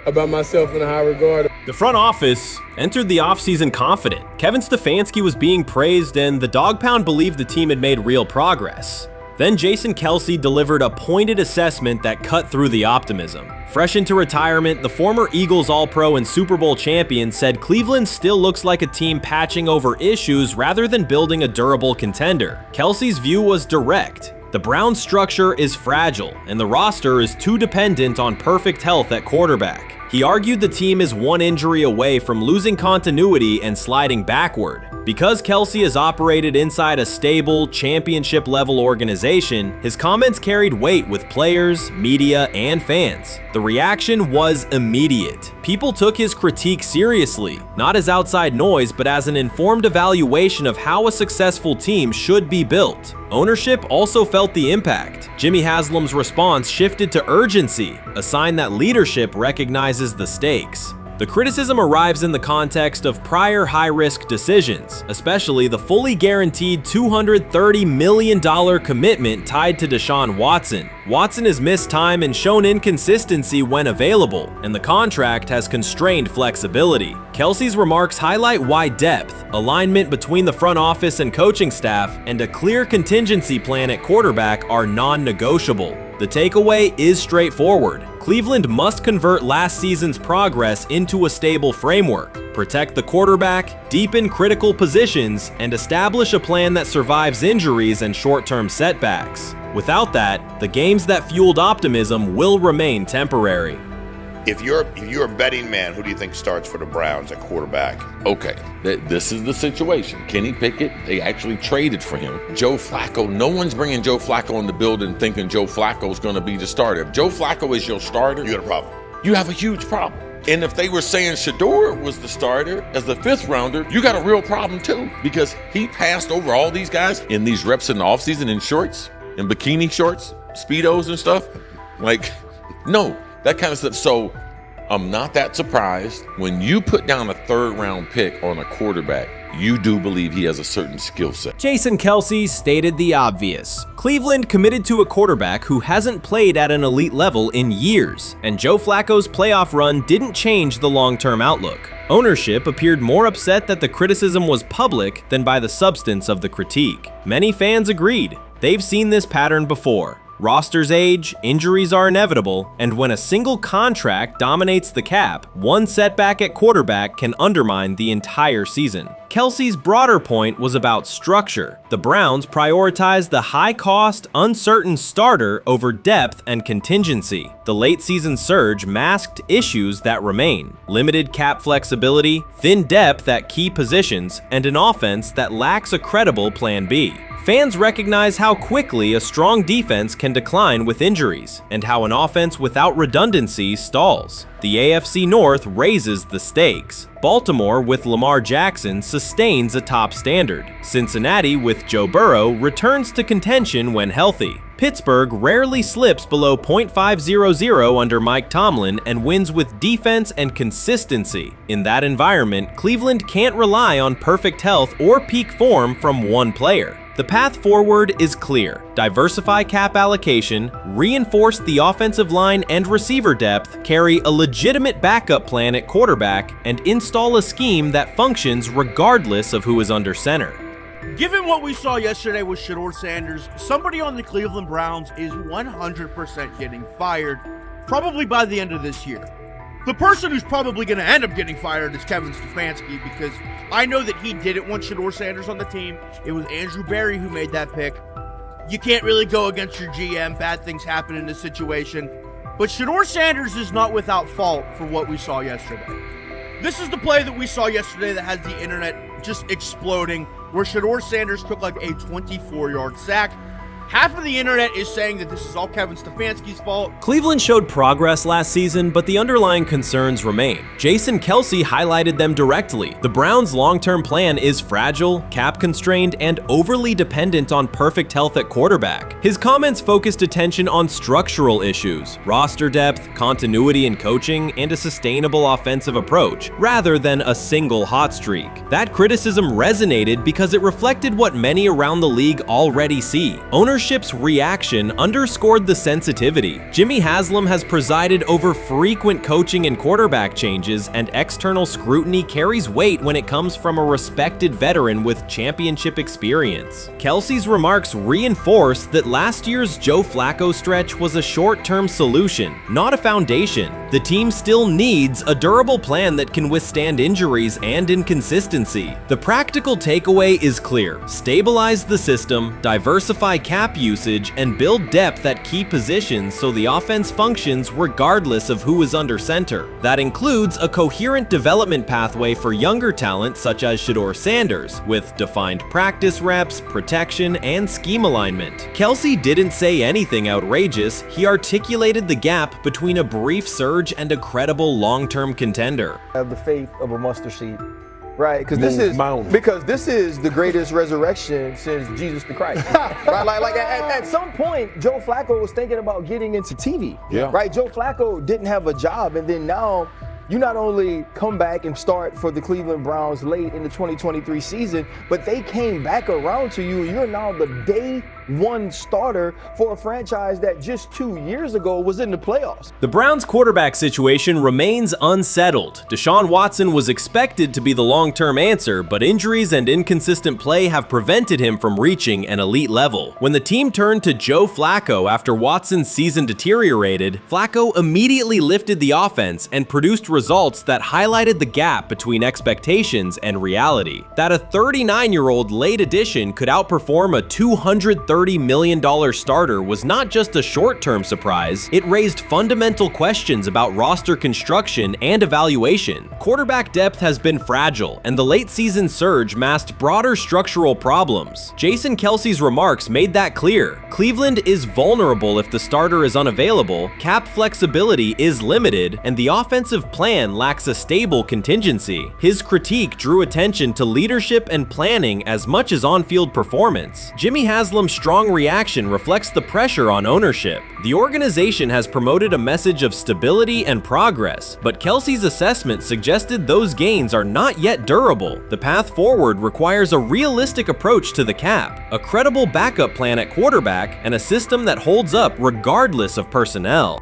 about myself in a high regard. The front office entered the offseason confident. Kevin Stefanski was being praised, and the Dog Pound believed the team had made real progress. Then Jason Kelce delivered a pointed assessment that cut through the optimism. Fresh into retirement, the former Eagles All-Pro and Super Bowl champion said Cleveland still looks like a team patching over issues rather than building a durable contender. Kelce's view was direct. The Browns' structure is fragile, and the roster is too dependent on perfect health at quarterback. He argued the team is one injury away from losing continuity and sliding backward. Because Kelce has operated inside a stable, championship-level organization, his comments carried weight with players, media, and fans. The reaction was immediate. People took his critique seriously, not as outside noise, but as an informed evaluation of how a successful team should be built. Ownership also felt the impact. Jimmy Haslam's response shifted to urgency, a sign that leadership recognizes the stakes. The criticism arrives in the context of prior high-risk decisions, especially the fully guaranteed $230 million commitment tied to Deshaun Watson. Watson has missed time and shown inconsistency when available, and the contract has constrained flexibility. Kelce's remarks highlight why depth, alignment between the front office and coaching staff, and a clear contingency plan at quarterback are non-negotiable. The takeaway is straightforward. Cleveland must convert last season's progress into a stable framework, protect the quarterback, deepen critical positions, and establish a plan that survives injuries and short-term setbacks. Without that, the games that fueled optimism will remain temporary. If you're a betting man, who do you think starts for the Browns at quarterback? Okay, this is the situation. Kenny Pickett, they actually traded for him. Joe Flacco, no one's bringing Joe Flacco in the building thinking Joe Flacco is going to be the starter. If Joe Flacco is your starter, you got a problem. You have a huge problem. And if they were saying Shedeur was the starter as the 5th rounder, you got a real problem too, because he passed over all these guys in these reps in the offseason in shorts, in bikini shorts, Speedos and stuff. Like, no. That kind of stuff. So I'm not that surprised. When you put down a 3rd round pick on a quarterback, you do believe he has a certain skill set. Jason Kelce stated the obvious. Cleveland committed to a quarterback who hasn't played at an elite level in years, and Joe Flacco's playoff run didn't change the long-term outlook. Ownership appeared more upset that the criticism was public than by the substance of the critique. Many fans agreed. They've seen this pattern before. Rosters age, injuries are inevitable, and when a single contract dominates the cap, one setback at quarterback can undermine the entire season. Kelsey's broader point was about structure. The Browns prioritized the high-cost, uncertain starter over depth and contingency. The late-season surge masked issues that remain: limited cap flexibility, thin depth at key positions, and an offense that lacks a credible Plan B. Fans recognize how quickly a strong defense can decline with injuries, and how an offense without redundancy stalls. The AFC North raises the stakes. Baltimore with Lamar Jackson sustains a top standard. Cincinnati with Joe Burrow returns to contention when healthy. Pittsburgh rarely slips below .500 under Mike Tomlin and wins with defense and consistency. In that environment, Cleveland can't rely on perfect health or peak form from one player. The path forward is clear. Diversify cap allocation, reinforce the offensive line and receiver depth, carry a legitimate backup plan at quarterback, and install a scheme that functions regardless of who is under center. Given what we saw yesterday with Shedeur Sanders, somebody on the Cleveland Browns is 100% getting fired, probably by the end of this year. The person who's probably going to end up getting fired is Kevin Stefanski, because I know that he didn't want Shedeur Sanders on the team. It was Andrew Berry who made that pick. You can't really go against your GM. Bad things happen in this situation. But Shedeur Sanders is not without fault for what we saw yesterday. This is the play that we saw yesterday that has the internet just exploding, where Shedeur Sanders took like a 24-yard sack. Half of the internet is saying that this is all Kevin Stefanski's fault. Cleveland showed progress last season, but the underlying concerns remain. Jason Kelce highlighted them directly. The Browns' long-term plan is fragile, cap-constrained, and overly dependent on perfect health at quarterback. His comments focused attention on structural issues, roster depth, continuity in coaching, and a sustainable offensive approach, rather than a single hot streak. That criticism resonated because it reflected what many around the league already see. Ownership's reaction underscored the sensitivity. Jimmy Haslam has presided over frequent coaching and quarterback changes, and external scrutiny carries weight when it comes from a respected veteran with championship experience. Kelsey's remarks reinforce that last year's Joe Flacco stretch was a short-term solution, not a foundation. The team still needs a durable plan that can withstand injuries and inconsistency. The practical takeaway is clear: stabilize the system, diversify cap usage, and build depth at key positions so the offense functions regardless of who is under center. That includes a coherent development pathway for younger talent such as Shedeur Sanders, with defined practice reps, protection, and scheme alignment. Kelsey didn't say anything outrageous. He articulated the gap between a brief surge and a credible long-term contender. Have the faith of a mustard seed. Right, because this is the greatest resurrection since Jesus the Christ. Right, like at some point, Joe Flacco was thinking about getting into TV. Yeah. Right, Joe Flacco didn't have a job, and then now you not only come back and start for the Cleveland Browns late in the 2023 season, but they came back around to you. You're now the day one starter for a franchise that just 2 years ago was in the playoffs. The Browns' quarterback situation remains unsettled. Deshaun Watson was expected to be the long-term answer, but injuries and inconsistent play have prevented him from reaching an elite level. When the team turned to Joe Flacco after Watson's season deteriorated, Flacco immediately lifted the offense and produced results that highlighted the gap between expectations and reality. That a 39-year-old late addition could outperform a $230 million starter was not just a short-term surprise, it raised fundamental questions about roster construction and evaluation. Quarterback depth has been fragile, and the late-season surge masked broader structural problems. Jason Kelce's remarks made that clear. Cleveland is vulnerable if the starter is unavailable, cap flexibility is limited, and the offensive plan lacks a stable contingency. His critique drew attention to leadership and planning as much as on-field performance. Jimmy Haslam's strong reaction reflects the pressure on ownership. The organization has promoted a message of stability and progress, but Kelsey's assessment suggested those gains are not yet durable. The path forward requires a realistic approach to the cap, a credible backup plan at quarterback, and a system that holds up regardless of personnel.